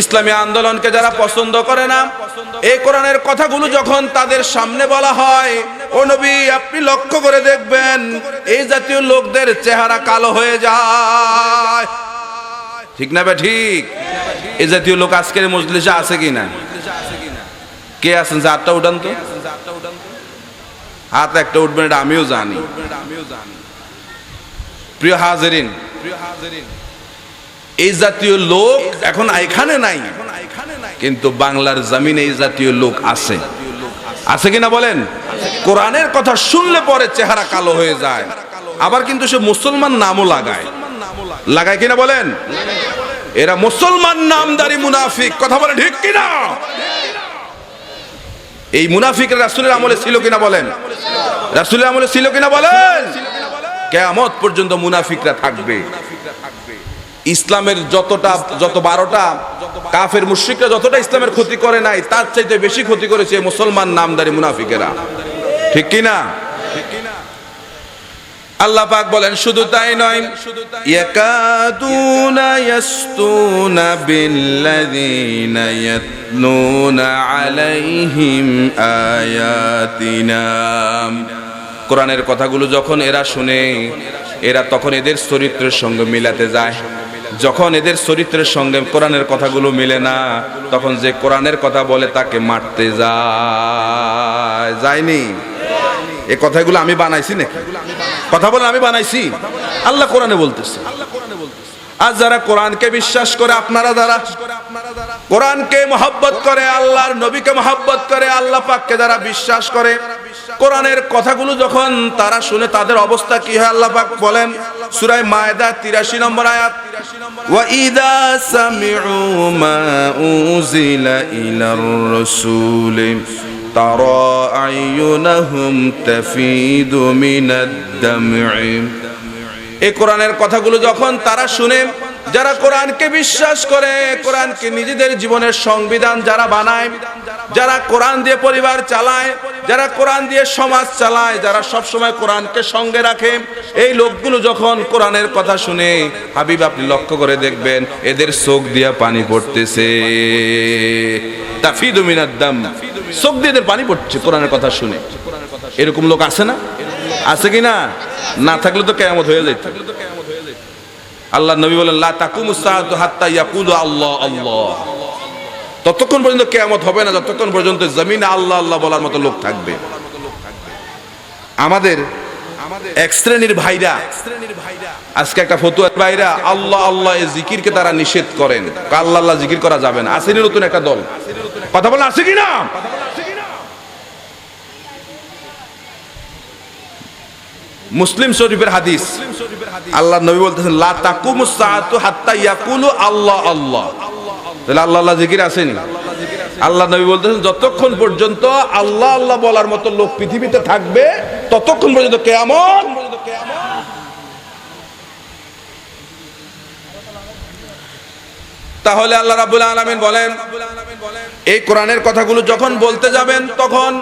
ইসলামী আন্দোলনকে যারা পছন্দ করে না, এই কোরআনের কথাগুলো যখন তাদের সামনে বলা হয়, ও নবী আপনি লক্ষ্য করে দেখবেন এই জাতীয় লোকদের চেহারা কালো হয়ে যায়। ঠিক না বে ঠিক? এই জাতীয় লোক আজকের মজলিসে আছে কিনা? কে আছেন? হাতটা উঠান তো। হাত একটা উঠবে এটা আমিও জানি। প্রিয় হাজিরিন, এই জাতীয় লোক এখন এখানে নাই, কিন্তু বাংলার জমিনে এই জাতীয় লোক আছে। আছে কিনা বলেন? কোরআনের কথা শুনলে পরে চেহারা কালো হয়ে যায়, আবার কিন্তু সে মুসলমান নামও লাগায়। লাগায় কিনা বলেন? এরা মুসলমান নামদারি মুনাফিক। কথা বলে ঠিক কিনা? এই মুনাফিকরা রাসূলের আমলে ছিল কিনা বলেন? রাসূলের আমলে ছিল কিনা বলেন? কিয়ামত পর্যন্ত মুনাফিকরা থাকবে। ইসলামের যত 12টা কাফের মুশরিকরা যতটা ইসলামের ক্ষতি করে নাই, তার চাইতে বেশি ক্ষতি করেছে মুসলমান নামদারি মুনাফিকেরা। ঠিক কিনা? আল্লাহ পাক বলেন শুধু তাই নয়, ইয়াকাদুনা ইয়াসতুনা বিল্লাযিনা ইয়াতলুনা আলাইহিম আয়াতিনা। কোরআনের কথাগুলো যখন এরা শুনে, এরা তখন এদের চরিত্রের সঙ্গে মিলাতে যায়। যখন এদের চরিত্রের সঙ্গে কোরআনের কথাগুলো মিলে না, তখন যে কোরআনের কথা বলে তাকে মারতে যায়নি। এই কথাগুলো আমি বানাইছি নাকি? কথা বলেন, আমি বানাইছি? আল্লাহ কোরআনে বলতেছে। আর যারা কোরআনকে বিশ্বাস করে, আপনারা যারা কোরআনকে মহব্বত করে, আল্লাহর নবীকে মহব্বত করে, আল্লাহ পাককে যারা বিশ্বাস করে, কোরআনের কথাগুলো যখন তারা শুনে তাদের অবস্থা কি হয় আল্লাহ পাক বলেন সূরা মায়েদা 83 নম্বর আয়াত, ওয়া ইযা সামি'ু মা উযিলা ইলার রাসূল তারা আয়ুনাহুম তাফিদু মিনাদ দাম'i। এই কোরআনের কথাগুলো যখন তারা শুনে, যারা কোরআনকে বিশ্বাস করে, কোরআনকে নিজেদের জীবনের সংবিধান যারা বানায়, যারা কোরআন দিয়ে পরিবার চালায়, যারা কোরআন দিয়ে সমাজ চালায়, যারা সব সময় কোরআনকে সঙ্গে রাখে, এই লোকগুলো যখন কোরআনের কথা শুনে, হাবিব আপনি লক্ষ্য করে দেখবেন এদের চোখ দিয়ে পানি পড়তেছে। তাফিদু মিনাদ দাম, চোখ দিয়ে এদের পানি পড়ছে কোরআনের কথা শুনে। এরকম লোক আছে না? আছে কিনা? না থাকলে তো কিয়ামত হয়ে যেত। আল্লাহ নবী বলেন লা তাকুমুস সাআতু হাত্তা ইয়াকুলু আল্লাহ আল্লাহ। ততক্ষণ পর্যন্ত কিয়ামত হবে না যতক্ষণ পর্যন্ত জমিনে আল্লাহ আল্লাহ বলার মতো লোক থাকবে। আমাদের এক শ্রেণীর ভাইরা আজকে একটা ফতোয়ার ভাইরা আল্লাহ আল্লাহ এই জিকিরকে তারা নিষেধ করেন। আল্লাহ আল্লাহ জিকির করা যাবে না। আসেনি নতুন একটা দল। কথা বলেন আছে কিনা? মুসলিম শরীফের হাদিস, আল্লাহ নবী বলতেছেন লা তাকুমুস সাআতু হাত্তা ইয়াকুলু আল্লাহ আল্লাহ। তাহলে আল্লাহ আল্লাহ জিকির আসেনি? আল্লাহ নবী বলতেছেন যতক্ষণ পর্যন্ত আল্লাহ আল্লাহ বলার মতো লোক পৃথিবীতে থাকবে ততক্ষণ পর্যন্ত কিয়ামত। তাহলে আল্লাহ রাব্বুল আলামিন বলেন এই কোরআনের কথাগুলো যখন বলতে যাবেন তখন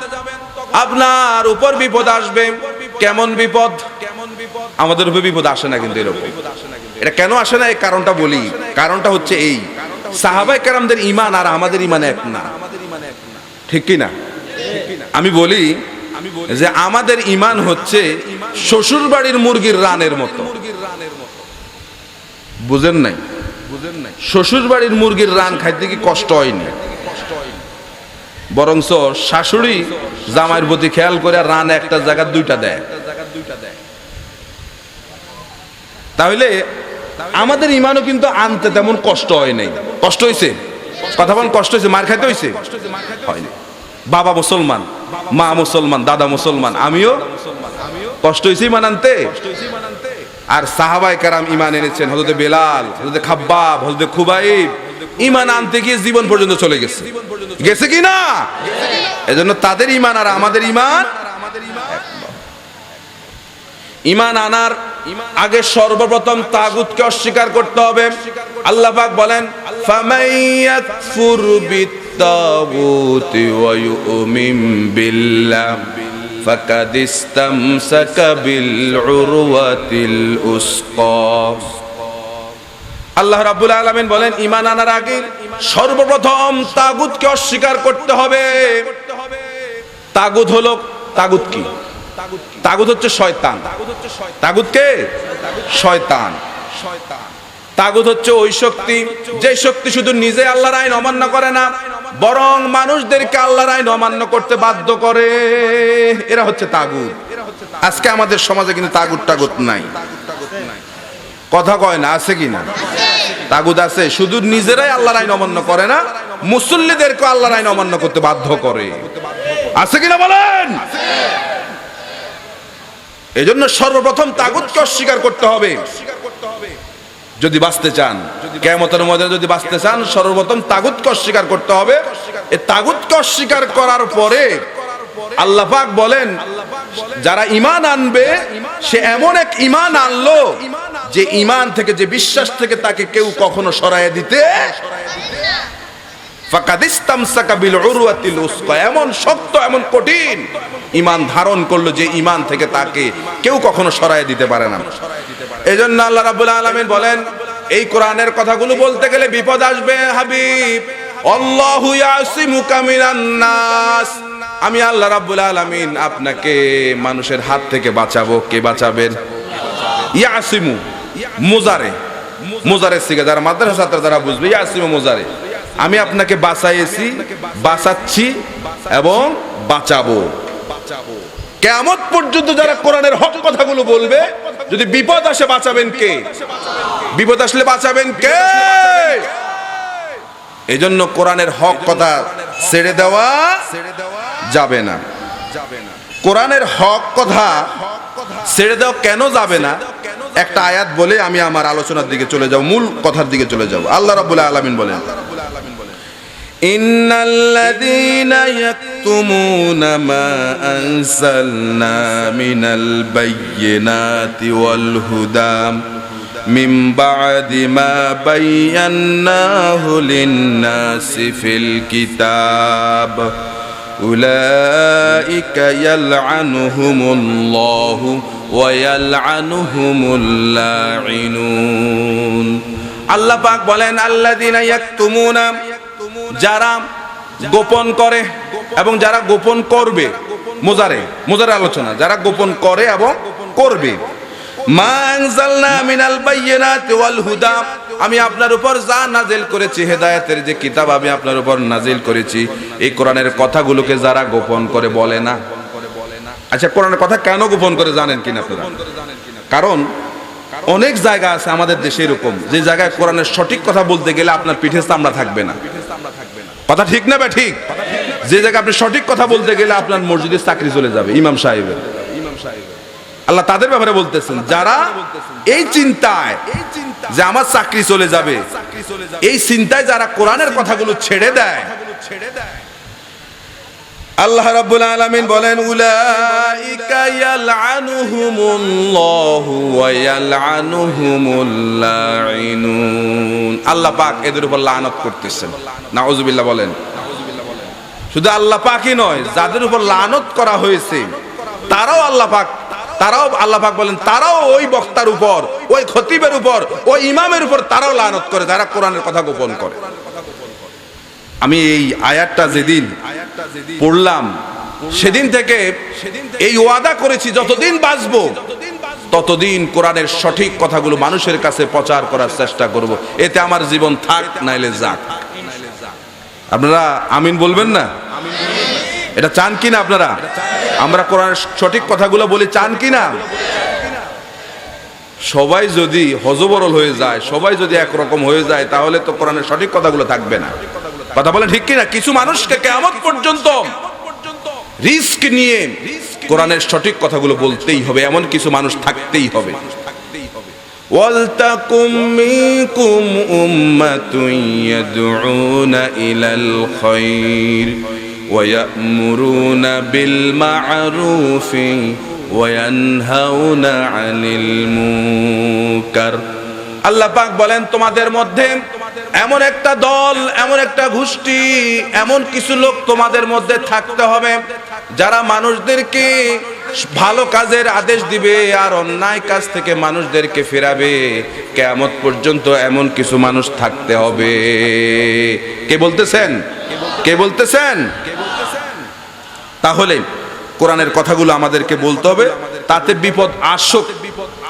আপনার উপর বিপদ আসবে। কেমন বিপদ? আমাদের উপর বিপদ আসে না কিন্তু এরকম। এটা কেন আসে না? এই কারণটা বলি। কারণটা হচ্ছে এই, সাহাবায়ে কেরামদের ঈমান আর আমাদের ঈমান এক না। ঠিক কি না? আমি বলি যে আমাদের ঈমান হচ্ছে শ্বশুর বাড়ির মুরগির রানের মতো। বুঝেন নাই? শ্বশুর বাড়ির মুরগির রান খাইতে কি কষ্ট হয়নি? বরঞ্চ শাশুড়ি জামাইয়ের প্রতি খেয়াল করে রান একটা জায়গা দুইটা দেয়। তাহলে আমাদের ঈমানও কিন্তু আনতে তেমন কষ্ট হয় নাই। কষ্ট হয়েছে? কথা বলেন, কষ্ট হয়েছে? মার খাইতে হয়েছে? হয়নি। বাবা মুসলমান, মা মুসলমান, দাদা মুসলমান, আমিও কষ্ট হয়েছে ঈমান আনতে। আর সাহাবায়ে কেরাম ঈমান এনেছেন। হযরত বেলাল, হযরত খাব্বাব, হযরত খুবাইব ঈমান আনতে গিয়ে জীবন পর্যন্ত চলে গেছে। গেছে কি না? এজন্য তাদের ঈমান আর আমাদের ঈমান ঈমান আনার আগে সর্বপ্রথম তাগুতকে অস্বীকার করতে হবে। আল্লাহ পাক বলেন ফামাইয়াকফুর বিত্তাগুতি ওয়া ইউমিন বিল্লাহ ফাকাদ ইসতামসাকা বিল উরওয়াতিল উসকা। আল্লাহ রাব্বুল আলামিন বলেন ঈমান আনার আগে সর্বপ্রথম তাগুতকে অস্বীকার করতে হবে। তাগুত হলো, তাগুত কি? তাগুত হচ্ছে শয়তান। তাগুত কে? শয়তান। তাগুত হচ্ছে ওই শক্তি যে শক্তি শুধু নিজে আল্লাহর আইন অমান্য করে না, বরং মানুষদেরকে আল্লাহর আইন অমান্য করতে বাধ্য করে। এরা হচ্ছে তাগুত। আজকে আমাদের সমাজে কিন্তু তাগুত নাই, কথা কয় না, আছে কি না? তাগুত আছে, শুধু নিজেরাই আল্লাহর আইন অমান্য করে না, মুসল্লিদেরকে আল্লাহর আইন অমান্য করতে বাধ্য করে। আছে কিনা বলেন? এজন্য সর্বপ্রথম তাগুতকে অস্বীকার করতে হবে। যদি বাঁচতে চান, কিয়ামতের ময়দানে যদি বাঁচতে চান, সর্বপ্রথম তাগুতকে অস্বীকার করতে হবে। এই তাগুতকে অস্বীকার করার পরে আল্লাহ পাক বলেন, যারা ঈমান আনবে সে এমন এক ঈমান আনলো যে ঈমান থেকে, যে বিশ্বাস থেকে তাকে কেউ কখনো সরাইয়া দিতে ফাকাদ ইসতামসাকা বিল উরওয়াতিল উসকা, এমন শক্ত এমন কঠিন ঈমান ধারণ করলো যে ঈমান থেকে তাকে কেউ কখনো সরাইয়া দিতে পারে না। এজন্য আল্লাহ রাব্বুল আলামিন বলেন, এই কোরআনের কথাগুলো বলতে গেলে বিপদ আসবে হাবিব। আল্লাহু ইয়াসিমুকা মিনান নাস, আমি আল্লাহ রাব্বুল আলামিন আপনাকে মানুষের হাত থেকে বাঁচাবো। কে বাঁচাবেন? ইয়াসিমু মুজারে সিগা, যারা মাদ্রাসা ছাত্র যারা বুঝবে, ইয়াসিমু মুজারে, আমি আপনাকে বাঁচাইছি, বাঁচাচ্ছি এবং বাঁচাবো। কিয়ামত পর্যন্ত যারা কোরআনের হক কথাগুলো বলবে, যদি বিপদ আসে বাঁচাবেন কে? বিপদ আসলে বাঁচাবেন কে? এজন্য কোরআনের হক কথা ছেড়ে দেওয়া যাবে না। কোরআনের হক কথা ছেড়ে দেওয়া কেন যাবে না? একটা আয়াত বলে আমি আমার আলোচনার দিকে চলে যাব, মূল কথার দিকে চলে যাব। আল্লাহ রাব্বুল আলামিন বলেন, ইন্নাল্লাযীনা ইয়াকতুমুনা মা আনসালনা মিনাল বায়্যিনাতি ওয়াল হুদা মিন বা'দি মা বায়্যানাহু লিন-নাসি ফিল কিতাব উলাইকা ইয়ালআনুহুমুল্লাহু ওয়া ইয়ালআনুহুমুল লাঈনুন। আল্লাহ পাক বলেন, আল্লাযীনা ইয়াকতুমুনা, যারা গোপন করে এবং যারা গোপন করবে। মুজারে আলোচনা, যারা গোপন করে এবং করবে। মা আনজালনা মিনাল বায়্যিনাতি ওয়াল হুদা, আমি আপনার উপর যা নাজিল করেছি, হেদায়েতের যে কিতাব আমি আপনার উপর নাজিল করেছি, এই কোরআনের কথাগুলোকে যারা গোপন করে বলে না। আচ্ছা, কোরআনের কথা কেন গোপন করে জানেন কিনা আপনারা? কারণ অনেক জায়গা আছে আমাদের দেশে এরকম, যে জায়গায় কোরআনের সঠিক কথা বলতে গেলে আপনার পিঠে চামড়া থাকবে না। কথা ঠিক না? ঠিক। যে জায়গায় আপনি সঠিক কথা বলতে গেলে আপনার মসজিদে চাকরি চলে যাবে ইমাম সাহেবের। আল্লাহ তাদের ব্যাপারে বলতেছেন, যারা এই চিন্তায় যে আমার চাকরি চলে যাবে, এই চিন্তায় যারা কোরআনের কথাগুলো ছেড়ে দেয়, আল্লাহ রাব্বুল আলামিন বলেন, উলাইকা ইয়ালআনুহুমুল্লাহু ওয়া ইয়ালআনুহুমুল লাঈনুন। আল্লাহ পাক এদের উপর লানত করতেছেন। নাউযুবিল্লাহ বলেন। শুধু আল্লাহ পাকই নয়, যাদের উপর লানত করা হয়েছে তারাও আল্লাহ পাক বলেন, তারাও ওই বক্তার উপর, ওই খতিবের উপর, ওই ইমামের উপর তারাও লানত করে যারা কোরআনের কথা গোপন করে। আমি এই আয়াতটা যেদিন পড়লাম সেদিন থেকে এই ওয়াদা করেছি, যতদিন বাঁচবো ততদিন কোরআনের সঠিক কথাগুলো মানুষের কাছে প্রচার করার চেষ্টা করব। এতে আমার জীবন থাক নাইলে যাক। আপনারা আমিন বলবেন না? এটা চান কিনা আপনারা? আমরা কোরআনের সঠিক কথাগুলো বলি, চান কিনা? সবাই যদি হযবরল হয়ে যায়, সবাই যদি একরকম হয়ে যায়, তাহলে তো কোরআনের সঠিক কথাগুলো থাকবে না। কথা বলেন ঠিক কিনা? কিছু মানুষকে কিয়ামত পর্যন্ত রিস্ক নিয়ে কোরআনের সঠিক কথাগুলো বলতেই হবে, এমন কিছু মানুষ থাকতেই হবে। ওয়ালতাকুম মিনকুম উম্মাতুন ইয়াদউনা ইলাল খায়র ওয়া ইয়া'মুরুনা বিল মা'রুফি ওয়া ইয়ানহাউনা আনিল মুনকার। আল্লাহ পাক বলেন, তোমাদের মধ্যে এমন একটা দল, এমন একটা গোষ্ঠী, এমন কিছু লোক তোমাদের মধ্যে থাকতে হবে যারা মানুষদেরকে ভালো কাজের আদেশ দিবে আর অন্যায় কাজ থেকে মানুষদেরকে ফেরাবে। কিয়ামত পর্যন্ত এমন কিছু মানুষ থাকতে হবে। কে বলতেছেন? কে বলতেছেন? তাহলে কোরআনের কথাগুলো আমাদেরকে বলতে হবে, তাতে বিপদ আসুক,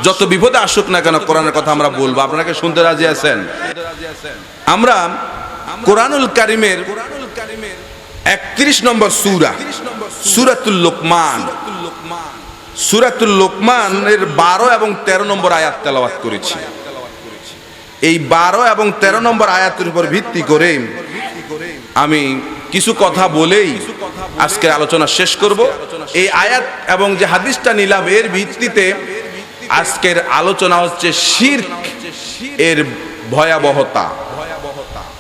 যত বিপদে আসুক না কেন কোরআনের কথা আমরা বলবো। আপনারা কি শুনতে রাজি আছেন? আমরা কোরআনুল কারীমের 31 নম্বর সূরা সূরাতুল লোকমান, সূরাতুল লোকমানের 12 এবং 13 নম্বর আয়াত তেলাওয়াত করেছি। এই 12 এবং 13 নম্বর আয়াতের উপর ভিত্তি করে আমি কিছু কথা বলেই আজকের আলোচনা শেষ করব। এই আয়াত এবং যে হাদিসটা নিলাম এর ভিত্তিতে আজকের আলোচনা হচ্ছে শিরক এর ভয়াবহতা।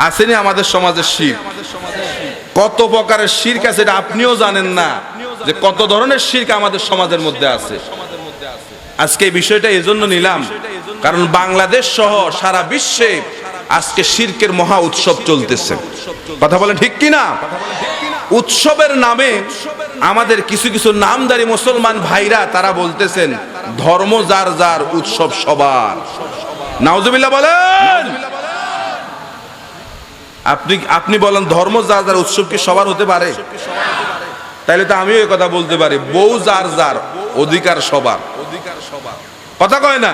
আসেনি আমাদের সমাজে শিরক, কত প্রকারের শিরক আছে এটা আপনিও জানেন না যে কত ধরনের শিরক আমাদের সমাজের মধ্যে আছে। আজকে এই বিষয়টা এজন্য নিলাম কারণ বাংলাদেশ সহ সারা বিশ্বে আজকে শিরকের মহা উৎসব চলতেছে। কথা বলেন ঠিক কি না? উৎসবের নামে আমাদের কিছু কিছু নামদারি মুসলমান ভাইরা তারা বলতেছেন ধর্ম যার যার, উৎসব সবার। নাউজুবিল্লাহ বলেন। আপনি বলেন ধর্ম যার যার, উৎসব কি সবার হতে পারে? তাইলে তো আমিও এই কথা বলতে পারি বউ যার যার, অধিকার সবার। কথা কয় না?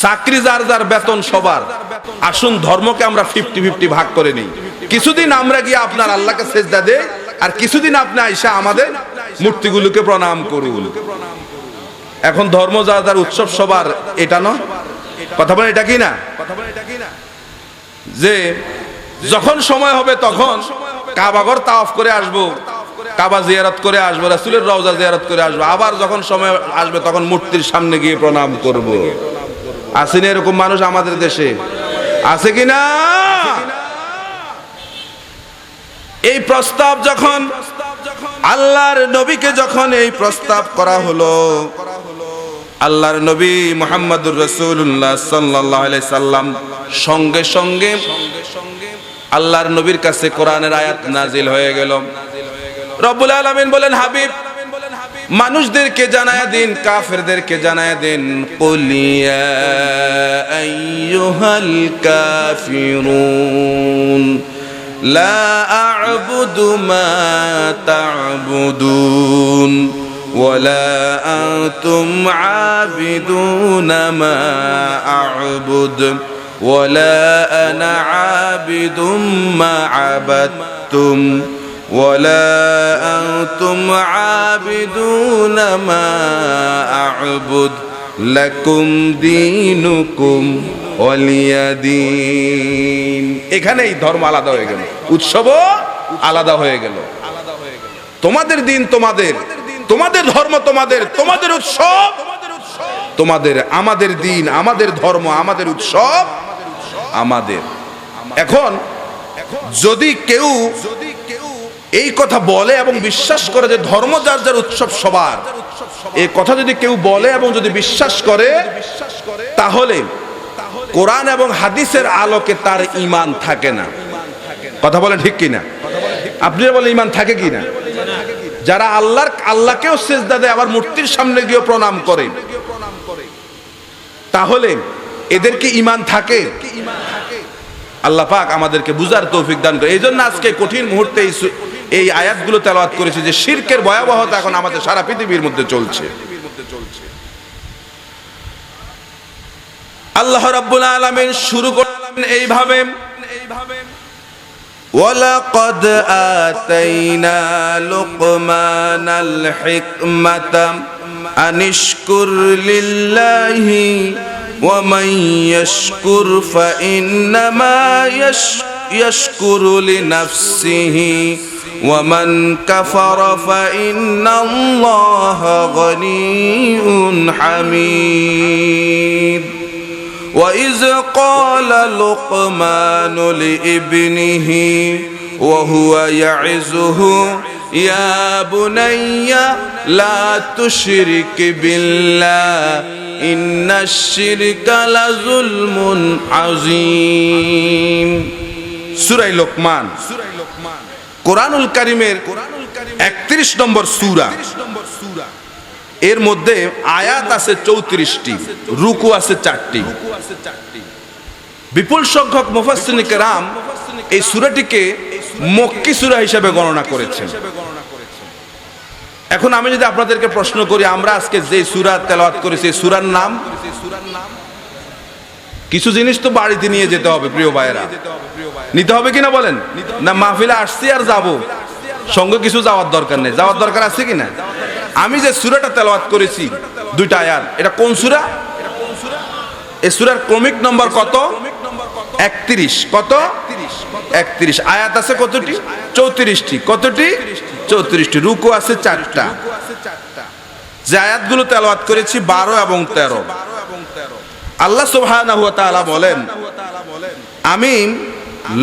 চাকরি যার যার, বেতন সবার। আসুন ধর্মকে আমরা 50-50 ভাগ করে নিই। কিছুদিন আমরা গিয়ে আপনার আল্লাহকে সেজদা দেই, আর কিছুদিন আপনি আইসা আমাদের মূর্তিগুলোকে প্রণাম করুন। এখন ধর্ম যার যার, উৎসব সবার, এটা নয়। কথা বলেন এটা কি না? যে যখন সময় হবে তখন কাবাঘর তাওয়াফ করে আসবো, কাবা জিয়ারত করে আসবো, রাসূলের রওজা জিয়ারত করে আসবো, আবার যখন সময় আসবে তখন মূর্তির সামনে গিয়ে প্রণাম করব। আসেনি এরকম মানুষ আমাদের দেশে? আছে কি না? এই প্রস্তাব যখন আল্লাহর নবীকে যখন এই প্রস্তাব করা হলো, আল্লাহর নবী মুহাম্মদুর রাসূলুল্লাহ সাল্লাল্লাহু আলাইহি সাল্লাম সঙ্গে সঙ্গে আল্লাহর নবীর কাছে কোরআনের আয়াত নাজিল হয়ে গেল। রব্বুল আলামিন বলেন, হাবিব মানুষদেরকে জানায়া দিন, কাফেরদেরকে জানায়া দিন, কুল ইয়া আইয়ুহাল কাফিরুন লা আ'বুদু মা তা'বুদুন ওয়ালা আনতুম আবিদুনা মা আ'বুদ ওয়ালা আনা আবিদুম মা আবাদতুম ওয়ালা আনতুম আবিদুনা মা আ'বুদ লাকুম দীনুকুম ওয়ালিয়া দীন। এখানেই ধর্ম আলাদা হয়ে গেল, উৎসবও আলাদা হয়ে গেল। তোমাদের দিন তোমাদের, তোমাদের ধর্ম তোমাদের, তোমাদের উৎসব তোমাদের, আমাদের দিন, আমাদের ধর্ম, আমাদের উৎসব আমাদের। এখন যদি কেউ এই কথা বলে এবং বিশ্বাস করে যে ধর্ম যার যার, উৎসব সবার, এই কথা যদি কেউ বলে এবং যদি বিশ্বাস করে, তাহলে কোরআন এবং হাদিসের আলোকে তার ঈমান থাকে না। কথা বলেন ঠিক কিনা? আপনি বলেন ঈমান থাকে কিনা? যারা আল্লাহকেও সিজদা দেয়, আবার মূর্তির সামনে গিয়ে প্রণাম করে, তাহলে এদের কি ঈমান থাকে? আল্লাহ পাক আমাদেরকে বুঝার তৌফিক দান করে। এই জন্য আজকে কঠিন মুহূর্তে এই আয়াতগুলো তেলাওয়াত করেছে যে শিরকের ভয়াবহতা এখন আমাদের সারা পৃথিবীর মধ্যে চলছে। আল্লাহ রাব্বুল আলামিন শুরু করলেন এইভাবে, ওয়ালাকাদ আতাইনা লুকমানাল হিকমাতা আনিশকুর লিল্লাহি ওয়া মান ইয়াশকুর ফাইন্নামা ইয়াশকুরু লিনাফসিহি ওয়া মান কাফারা ফাইন্নাল্লাহা গনিয়্যুন হামিদ। وإذ قال لقمان لابنه وهو يعظه يا بني لا تشرك بالله إن الشرك لظلم عظيم। সূরা লোকমান কোরআনুল কারীমের 31 নম্বর সূরা। এর মধ্যে আয়াত আছে 34টি, রুকু আছে 4টি। বিপুল সংখ্যক মুফাসসিরিন কেরাম এই সূরাটিকে মক্কি সূরা হিসেবে গণনা করেছেন। এখন আমি যদি আপনাদেরকে প্রশ্ন করি, আমরা আজকে যে সূরা তেলাওয়াত করেছি এই সূরার নাম কিছু জিনিস তো বাড়িতে নিয়ে যেতে হবে প্রিয় ভাইয়েরা, নিতে হবে কিনা বলেন? না মাহফিলে আসছি আর যাব, সঙ্গে কিছু যাওয়ার দরকার নেই। যাওয়ার দরকার আছে কিনা? আমি যে সূরাটা তেলাওয়াত করেছি 2টা আয়াত, এটা কোন সূরা? এই সূরার ক্রমিক নম্বর কত? 31। কত? 31। আয়াত আছে কতটি? 34টি। কতটি? 34টি। রুকু আছে 4টা। যে আয়াতগুলো তেলাওয়াত করেছি 12 এবং 13। আল্লাহ সুবহানাহু ওয়া তাআলা বলেন, আমি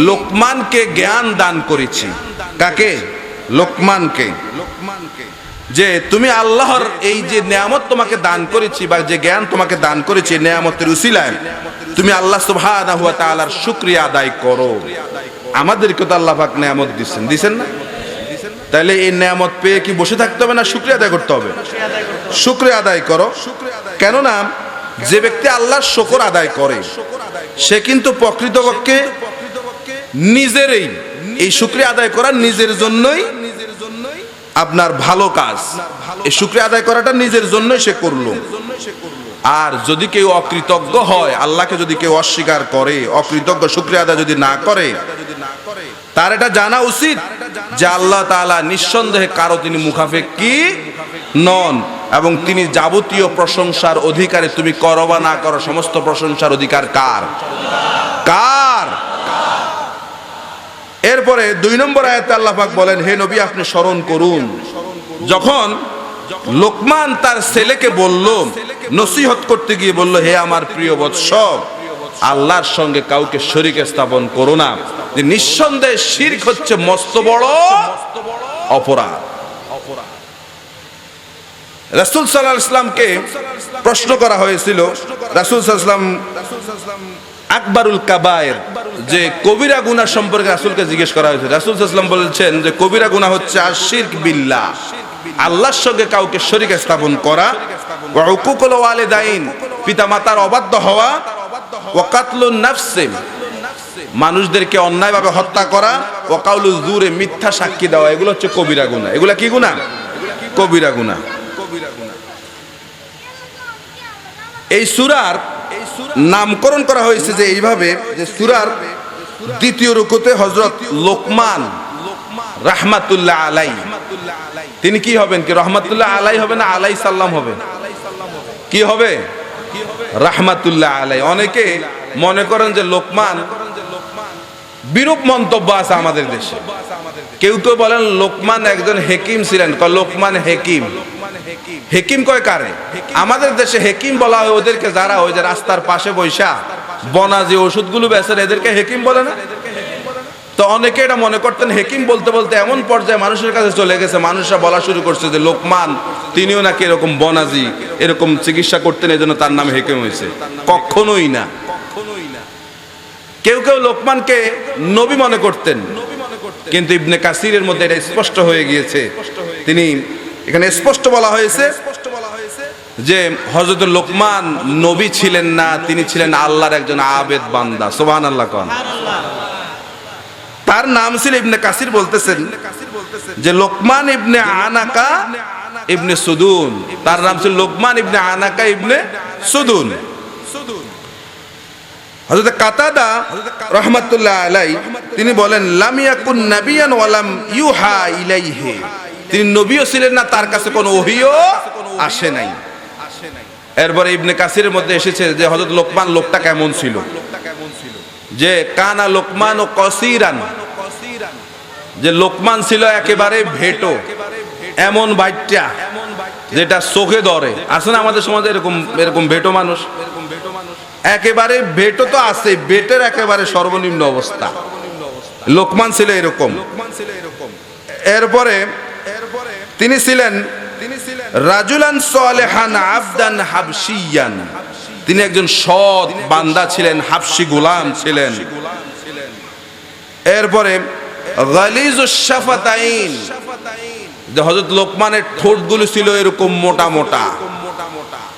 লোকমানকে জ্ঞান দান করেছি। কাকে? লোকমানকে। যে তুমি আল্লাহর এই যে নেয়ামত তোমাকে দান করেছি বা যে জ্ঞান তোমাকে দান করেছি, নেয়ামতের উসিলায় তুমি আল্লাহ সুবহানাহু ওয়া তাআলার শুকরিয়া আদায় করো। আমাদেরকে তো আল্লাহ পাক নেয়ামত দিচ্ছেন না? তাহলে এই নেয়ামত পেয়ে কি বসে থাকতে হবে না শুকরিয়া আদায় করতে হবে? শুকরিয়া আদায় করো। কেননা যে ব্যক্তি আল্লাহর শুকর আদায় করে সে কিন্তু প্রকৃতপক্ষে নিজেরই এই শুকরিয়া আদায় করা নিজের জন্যই আপনার ভালো কাজ। এই শুকরিয়া আদায় করাটা নিজের জন্যই সে করলো। আর যদি কেউ অকৃতজ্ঞ হয়, আল্লাহকে যদি কেউ অস্বীকার করে, অকৃতজ্ঞ, শুকরিয়া আদায় যদি না করে, তার এটা জানা উচিত যে আল্লাহ তাআলা নিঃসন্দেহে কারো তিনি মুখাপেক্ষী নন এবং তিনি যাবতীয় প্রশংসার অধিকারী। তুমি করো বা না করো, সমস্ত প্রশংসার অধিকার কার? কার? এরপরে 2 নম্বর আয়াতে আল্লাহ পাক বলেন, হে নবী আপনি স্মরণ করুন যখন লোকমান তার ছেলেকে বলল, নসিহত করতে গিয়ে বলল, হে আমার প্রিয় বৎস, আল্লাহর সঙ্গে কাউকে শরীক স্থাপন করো না। যে নিঃসন্দেহে শিরক হচ্ছে মস্ত বড় অপরাধ। রাসূল সাল্লাল্লাহু আলাইহি ওয়াসাল্লামকে প্রশ্ন করা হয়েছিল, রাসূল সাল্লাল্লাহু আলাইহি ওয়াসাল্লাম আকবারুল কাবায়ের যে কবিরা গুনাহ সম্পর্কে রাসূলকে জিজ্ঞেস করা হয়েছে। রাসূল সাল্লাল্লাহু আলাইহি ওয়াসাল্লাম বলেছেন যে কবিরা গুনাহ হচ্ছে আশিরক বিল্লাহ, আল্লাহর সঙ্গে কাউকে শরীক স্থাপন করা, ওয়া উকুকুল ওয়ালিদাইন পিতামাতার অবাধ্য হওয়া, ওয়া কাতলুন নাফসি মানুষদেরকে অন্যায়ভাবে হত্যা করা, ওয়া কাউলু যুরে মিথ্যা সাক্ষী দেওয়া, এগুলো হচ্ছে কবিরা গুনাহ। এগুলা কি গুনাহ? কবিরা গুনাহ। এই সূরার নামকরণ করা হয়েছে যে এইভাবে, যে সূরার 2য় রুকুতে হযরত লোকমান রাহমাতুল্লাহ আলাইহি, তিনি কি হবেন? কি রহমাতুল্লাহ আলাইহি হবে না আলাইহিস সালাম হবে? কি হবে? রাহমাতুল্লাহ আলাইহি। অনেকে মনে করেন যে লোকমান, বিরূপ মন্তব্য আছে আমাদের দেশে। কেউ কেউ বলেন লোকমান একজন হেকিম ছিলেন, লোকমান হেকিম। হেকিম কয় কারে? আমাদের দেশে হেকিম বলা হয় ওদেরকে যারা ওই যে রাস্তার পাশে বৈশা বনা যে ওষুধগুলো বেচেন, এদেরকে হেকিম বলে না? তো অনেকে এটা মনে করতেন হেকিম বলতে বলতে এমন পর্যায়ে মানুষের কাছে চলে গেছে, মানুষরা বলা শুরু করছে যে লোকমান তিনিও নাকি এরকম বনাজি এরকম চিকিৎসা করতেন, এই জন্য তার নাম হেকিম হয়েছে। কখনোই না। কেউ কেউ লোকমানকে নবী মনে করতেন, কিন্তু ইবনে কাসিরের মধ্যে এটা স্পষ্ট হয়ে গিয়েছে। তিনি এখানে স্পষ্ট বলা হয়েছে যে হযরত লোকমান নবী ছিলেন না, তিনি ছিলেন আল্লাহর একজন আবেদ বান্দা। সুবহানাল্লাহ। তার নাম ছিল, ইবনে কাসির বলতেছেন যে লোকমান ইবনে আনাকা ইবনে সুদুন, তার নাম ছিল লোকমান ইবনে আনাকা ইবনে সুদুন। হযরত কাতাদা রাহমাতুল্লাহ আলাইহি তিনি বলেন, লাম ইয়াকুন নাবিয়ান ওয়া লাম ইউহা ইলাইহি, তিনি নবীও ছিলেন না, তার কাছে কোনো ওহীও আসে নাই। এরপরে ইবনে কাসিরের মধ্যে এসেছে যে হযরত লোকমান লোকটা কেমন ছিল, যে কানা লোকমান ও কসিরান, যে লোকমান ছিল একেবারে ভেটো, এমন বাইটটা যেটা চোখে ধরে। আছে না আমাদের সমাজে এরকম এরকম ভেটো মানুষ? একেবারে ভেটো তো আছে, বেটের একেবারে সর্বনিম্ন অবস্থা। লোকমান ছিল এরকম। এরপরে তিনি ছিলেন রাজুলান সালেহান আবদান হাবশিয়ান, তিনি একজন সৎ বান্দা ছিলেন, হাবশি গোলাম ছিলেন। এরপরে গালিজুশ শাফাতাইন, যে হযরত লোকমানের ঠোঁটগুলো ছিল এরকম মোটা মোটা,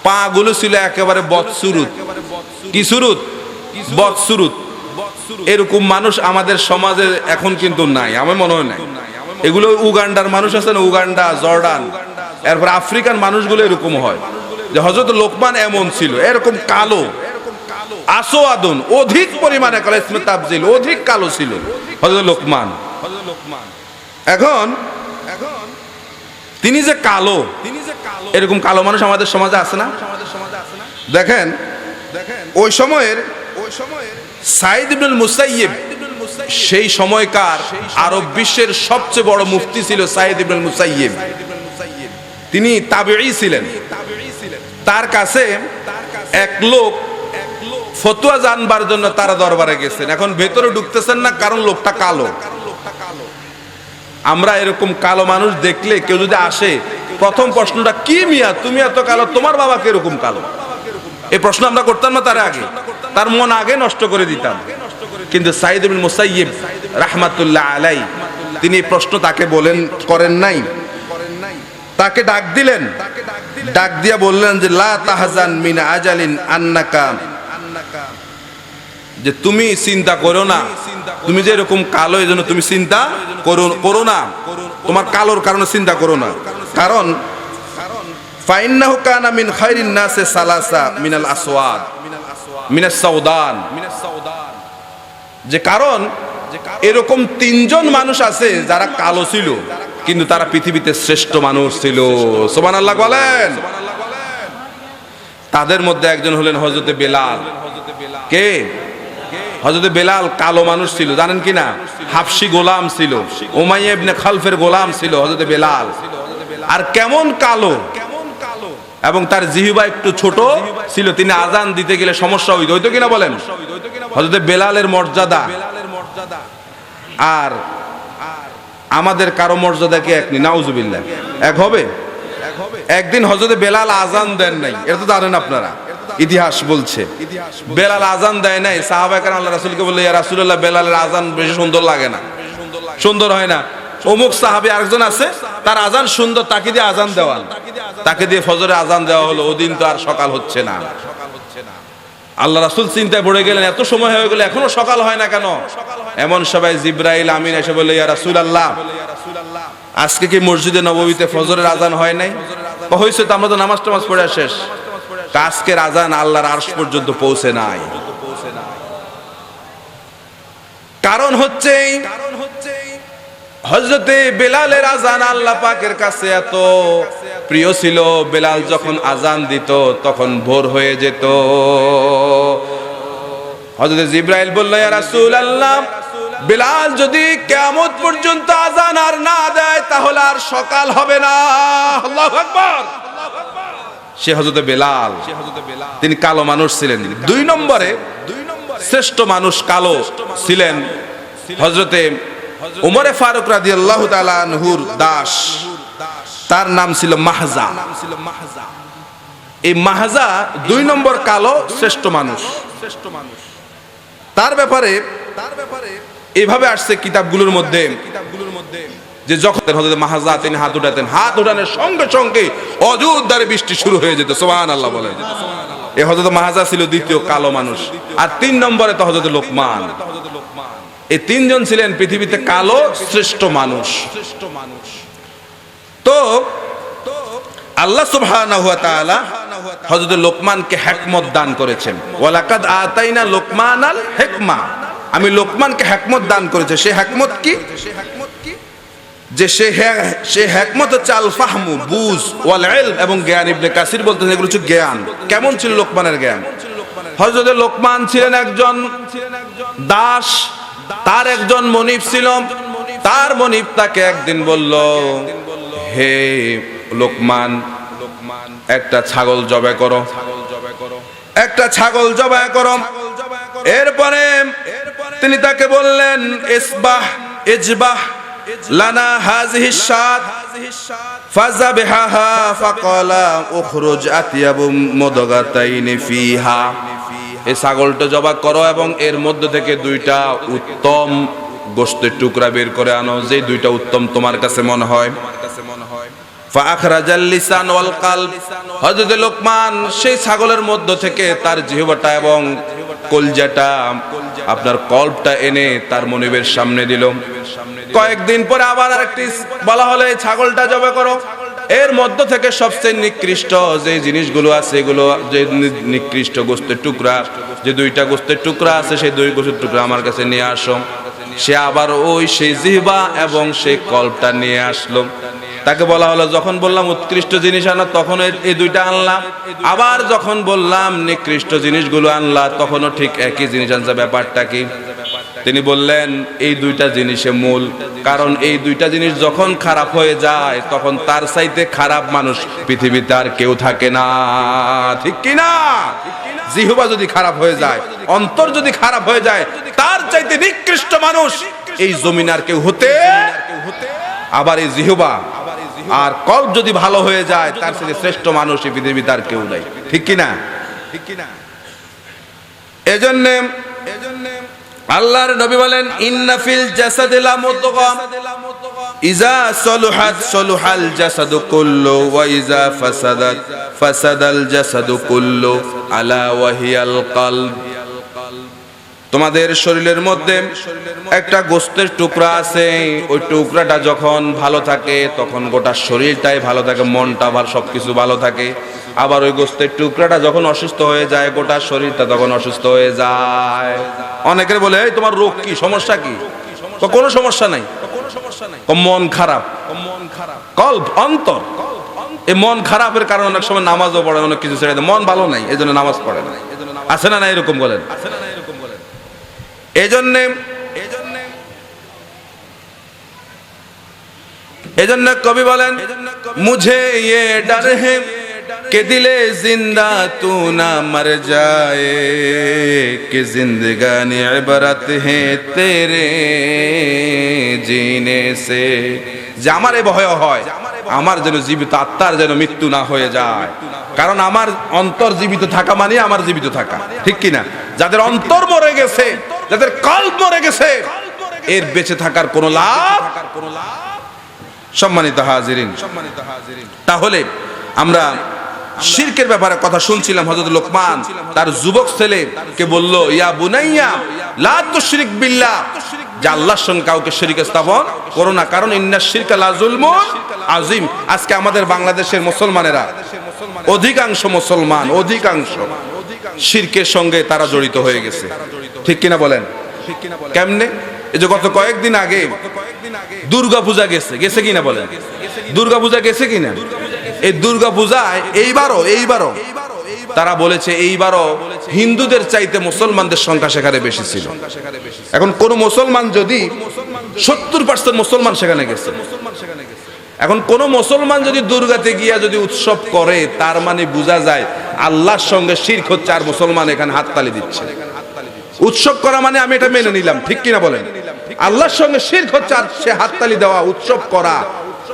পা গুলো ছিল একেবারে বদসুরুত। কি সুরুত? বদসুরুত। এরকম মানুষ আমাদের সমাজে এখন কিন্তু নাই, আমার মনে হয় নাই। এগুলো উগান্ডার মানুষ আছে না, উগান্ডা, জর্ডান, এরপর আফ্রিকান মানুষগুলো এরকম হয়। যে হযরত লোকমান এমন ছিল, এরকম কালো, আসওয়াদুন, অধিক পরিমাণে কালো, ইসমে তাবজিল, অধিক কালো ছিল হযরত লোকমান। এখন তিনি যে কালো, এরকম কালো মানুষ আমাদের সমাজে আছে না? দেখেন ওই সময়ের সাঈদ ইবনুল মুসাইয়্যিব, সেই সময়কার আরব বিশ্বের সবচেয়ে বড় মুফতি ছিল সাঈদ ইবনুল মুসাইয়্যিব। তিনি তাবেঈ ছিলেন। তার কাছে এক লোক ফতোয়া জানবার জন্য তারা দরবারে গেছেন। এখন ভেতরে ঢুকতেছেন না, কারণ লোকটা কালো। আমরা এরকম কালো মানুষ দেখলে কেউ যদি আসে, প্রথম প্রশ্নটা কি, মিয়া তুমি এত কালো, তোমার বাবা কিরকম কালো? এই প্রশ্ন আমরা করতাম না তার আগে, তার মন আগে নষ্ট করে দিতাম। কিন্তু সাঈদ ইবনুল মুসাইয়্যিব রাহমাতুল্লাহ আলাইহি তিনি এই প্রশ্ন তাকে করেন নাই। তাকে ডাক দিলেন, ডাক দিয়া বললেন যে লা তাহজান মিন আজালিন আন্নাকা, যে তুমি চিন্তা করো না, তুমি যে এরকম কালো এই জন্য তুমি চিন্তা করো না, তোমার কালোর কারণে চিন্তা করো না। কারণ ফাইন্নাহু কানা মিন খায়রিন নাসি সালাসা মিনাল আসওয়াদ মিনাস সাউদান, যে কারণ এরকম তিনজন মানুষ আছে যারা কালো ছিল কিন্তু তারা পৃথিবীতে শ্রেষ্ঠ মানুষ ছিল। সুবহানাল্লাহ বলেন। তাদের মধ্যে একজন হলেন হযরতে বেলাল। কে? হযরতে বেলাল কালো মানুষ ছিল, জানেন কি না? হাবশি গোলাম ছিল, উমাইয়া ইবনে খালফের গোলাম ছিল হযরতে বেলাল। আর কেমন কালো, এবং তার জিহ্বা একটু ছোট ছিল, তিনি আজান দিতে গেলে সমস্যা হইতো কিনা বলেন? হযরতে বেলালের মর্যাদা আর আমাদের কারো মর্যাদা কি এক? নাউজুবিল্লাহ, এক হবে? একদিন হযরতে বেলাল আজান দেন নাই, এটা তো জানেন আপনারা, ইতিহাস বলছে বেলাল আজান দেয় নাই। সাহাবায়ে কেরাম আল্লাহ রাসূলকে বললেন, ইয়া রাসূলুল্লাহ, বেলালের আজান বেশি সুন্দর লাগে না, সুন্দর হয় না। অমুক সাহাবী আরেকজন আছে, তার আজান সুন্দর, তাকে দিয়ে আজান দেওয়ান, তাকে দিয়ে ফজরে আজান দেওয়া হলো। ওদিন তো আর সকাল হচ্ছে না। আল্লাহ রাসূল চিন্তায় পড়ে গেলেন, এত সময় হয়ে গেল এখনো সকাল হয় না কেন? এমন সবাই জিবরাইল আমিন এসে বলে, ইয়া রাসূলুল্লাহ, আজকে কি মসজিদে নববীতে ফজরের আজান হয় নাই? হয়েছে তো, আমরা তো নামাজ টামাজ পড়ে শেষ। আজকের আজান আল্লাহর আরশ পর্যন্ত পৌঁছে নাই। কারণ হচ্ছে হযরতে বেলালের আজান আল্লাহ পাকের কাছে এত প্রিয় ছিল, বেলাল যখন আজান দিত তখন ভোর হয়ে যেত। হযরতে জিবরাইল বলল, ইয়া রাসূলুল্লাহ, বেলাল যদি কিয়ামত পর্যন্ত আজান আর না দেয় তাহলে আর সকাল হবে না। আল্লাহু আকবার। সে হযরতে বেলাল, তিনি কালো মানুষ ছিলেন। দুই নম্বরে শ্রেষ্ঠ মানুষ কালো ছিলেন হযরতে উমরে ফারুক রাদিয়াল্লাহু তাআলা আনহুর দাস, তার নাম ছিল মাহজা। এই মাহজা দুই নম্বর কালো শ্রেষ্ঠ মানুষ। তার ব্যাপারে এইভাবে আসছে কিতাবগুলোর মধ্যে যে যখন হযরত মাহজা তিনি হাত উঠাতেন, হাত উঠানোর সঙ্গে সঙ্গে অযোধ্যার বৃষ্টি শুরু হয়ে যেত। সুবহানাল্লাহ বলেন। এই হযরত মাহজা ছিল দ্বিতীয় কালো মানুষ। আর তিন নম্বরে তো হযরত লোকমান। এই তিনজন ছিলেন পৃথিবীতে কালো শ্রেষ্ঠ মানুষ। তো আল্লাহ সুবহানাহু ওয়া তাআলা হযরত লোকমানকে হিকমত দান করেছেন। ওয়ালাকাদ আতাইনা লোকমানাল হিকমা, আমি লোকমানকে হিকমত দান করেছি। সে হিকমত কি? যে সে হিকমত হচ্ছে আল ফাহমু, বুঝ, ওয়াল ইলম, এবং জ্ঞান। ইবনে কাসির বলতেছেন এগুলো হচ্ছে জ্ঞান। কেমন ছিল লোকমানের জ্ঞান? হযরত লোকমান ছিলেন একজন দাস, তার একজন মনিব ছিল। তার মনিব তাকে একদিন বলল, হে লোকমান, একটা ছাগল জবাই করো, একটা ছাগল জবাই করো। এরপরে তিনি তাকে বললেন, ইসবাহ ইজবাহ লানা হাযিহি শাত ফাযাবিহাহা ফাকালা উখরুজ আতিয়াবু মুদগাতাইনি ফিহা। এই ছাগলটা জবাই করো এবং এর মধ্য থেকে দুইটা উত্তম গোশতের টুকরা বের করে আনো, যে দুইটা উত্তম তোমার কাছে মনে হয়। ফাআখরাজাল লিসান ওয়াল কলব। হযরত লোকমান সেই ছাগলের মধ্য থেকে তার জিহ্বাটা এবং কলজাটা, আপনার কলবটা এনে তার মনিবের সামনে দিল। কয়েকদিন পরে আবার আরেকটি বলা হলো, এই ছাগলটা জবাই করো। এর মধ্য থেকে সবচেয়ে নিকৃষ্ট যে জিনিসগুলো আছে, এগুলো যে নিকৃষ্ট গোশতের টুকরা, যে দুইটা গোস্তের টুকরা আছে সেই দুই গোস্তের টুকরা আমার কাছে নিয়ে আসো। সে আবার ওই সেই জিহ্বা এবং সেই কল্পটা নিয়ে আসলো। তাকে বলা হলো যখন বললাম উৎকৃষ্ট জিনিস আনো তখন এই দুইটা আনলাম, আবার যখন বললাম নিকৃষ্ট জিনিসগুলো আনলা তখনও ঠিক একই জিনিস আনছে। ব্যাপারটা কি? তিনি বললেন এই দুইটা জিনিসে মূল, কারণ এই দুইটা জিনিস যখন খারাপ হয়ে যায় তখন তার চাইতে খারাপ মানুষ পৃথিবীতে আর কেউ থাকে না, ঠিক কি না? জিহ্বা যদি খারাপ হয়ে যায়, অন্তর যদি খারাপ হয়ে যায়, তার চাইতে নিকৃষ্ট মানুষ এই জমিন আর কেউ হতে। আবার এই জিহ্বা আর কল্প যদি ভালো হয়ে যায়, তার সাথে শ্রেষ্ঠ মানুষ এই পৃথিবীতে আর কেউ নাই, ঠিক কি না? এজন্য আল্লাহর নবী বলেন ইন্না ফিল জাসাদি লামুদগা ইজা সলুহাত সলুহাল জাসাদু কুল্লু ওয়া ইজা ফাসাদাত ফাসাদাল জাসাদু কুল্লু আলা ওয়াহিয়াল কলব। তোমাদের শরীরের মধ্যে একটা গোস্তের টুকরা আছে, ওই টুকরাটা যখন ভালো থাকে তখন গোটা শরীরটাই ভালো থাকে, মনটা ভালো, সবকিছু ভালো থাকে। আবার ওই গোস্তের টুকরাটা যখন অসুস্থ হয়ে যায় গোটা শরীরটা তখন অসুস্থ হয়ে যায়। অনেকের বলে এই তোমার রোগ কি, সমস্যা কি? কোনো সমস্যা নাই, মন খারাপ, কল্প অন্তর। এই মন খারাপের কারণে অনেক সময় নামাজও পড়ে, অনেক কিছু ছেড়ে দেয়, মন ভালো নাই এই জন্য নামাজ পড়ে না। আছে না? না এরকম বলেন। এজন্য কবি বলেন মুঝে ইয়ে ডর হে কে দিলে জিন্দা তু না মর জায়ে কে জিন্দগানি ইবরত হে তেরে জিনে সে। যে আমার এই ভয় হয় আমার যেন জীবিত আত্মার যেন মৃত্যু না হয়ে যায়, কারণ আমার অন্তর জীবিত থাকা মানে আমার জীবিত থাকা, ঠিক কিনা? যাদের অন্তর মরে গেছে, যাদের কল্প মরে গেছে, এর বেঁচে থাকার কোনো লাভ। সম্মানিত হাজিরিন, তাহলে আমরা শিরকের ব্যাপারে কথা শুনছিলাম। হযরত লোকমান তার যুবক ছেলেকে বলল ইয়া বুনাইয়া লা তুশরিক বিল্লাহ, যে আল্লাহর সঙ্গে কাউকে শরীক স্থাপন করো না, কারণ ইন্নাশ শিরকা লা যুলমুন আযীম। আজকে আমাদের বাংলাদেশের মুসলমানেরা অধিকাংশ মুসলমান শিরকের সঙ্গে তারা জড়িত হয়ে গেছে, ঠিক কিনা বলেন? কেমনে? এই যে গত কয়েকদিন আগে দুর্গা পূজা গেছে কিনা বলেন? দুর্গা পূজা গেছে কিনা? এই দুর্গা পূজায় এইবারও তারা বলেছে এইবারও হিন্দুদের চাইতে মুসলমানদের সংখ্যা সেখানে বেশি ছিল। এখন কোন মুসলমান যদি 70% মুসলমান সেখানে গেছে, এখন কোন মুসলমান যদি দুর্গাতে গিয়া যদি উৎসব করে, তার মানে বোঝা যায় আল্লাহর সঙ্গে শিরক হচ্ছে, আর মুসলমান এখানে হাততালি দিচ্ছে। উৎসব করা মানে আমি এটা মেনে নিলাম, ঠিক কিনা বলেন? আল্লাহর সঙ্গে শিরক হচ্ছে আর সে হাততালি দেওয়া, উৎসব করা,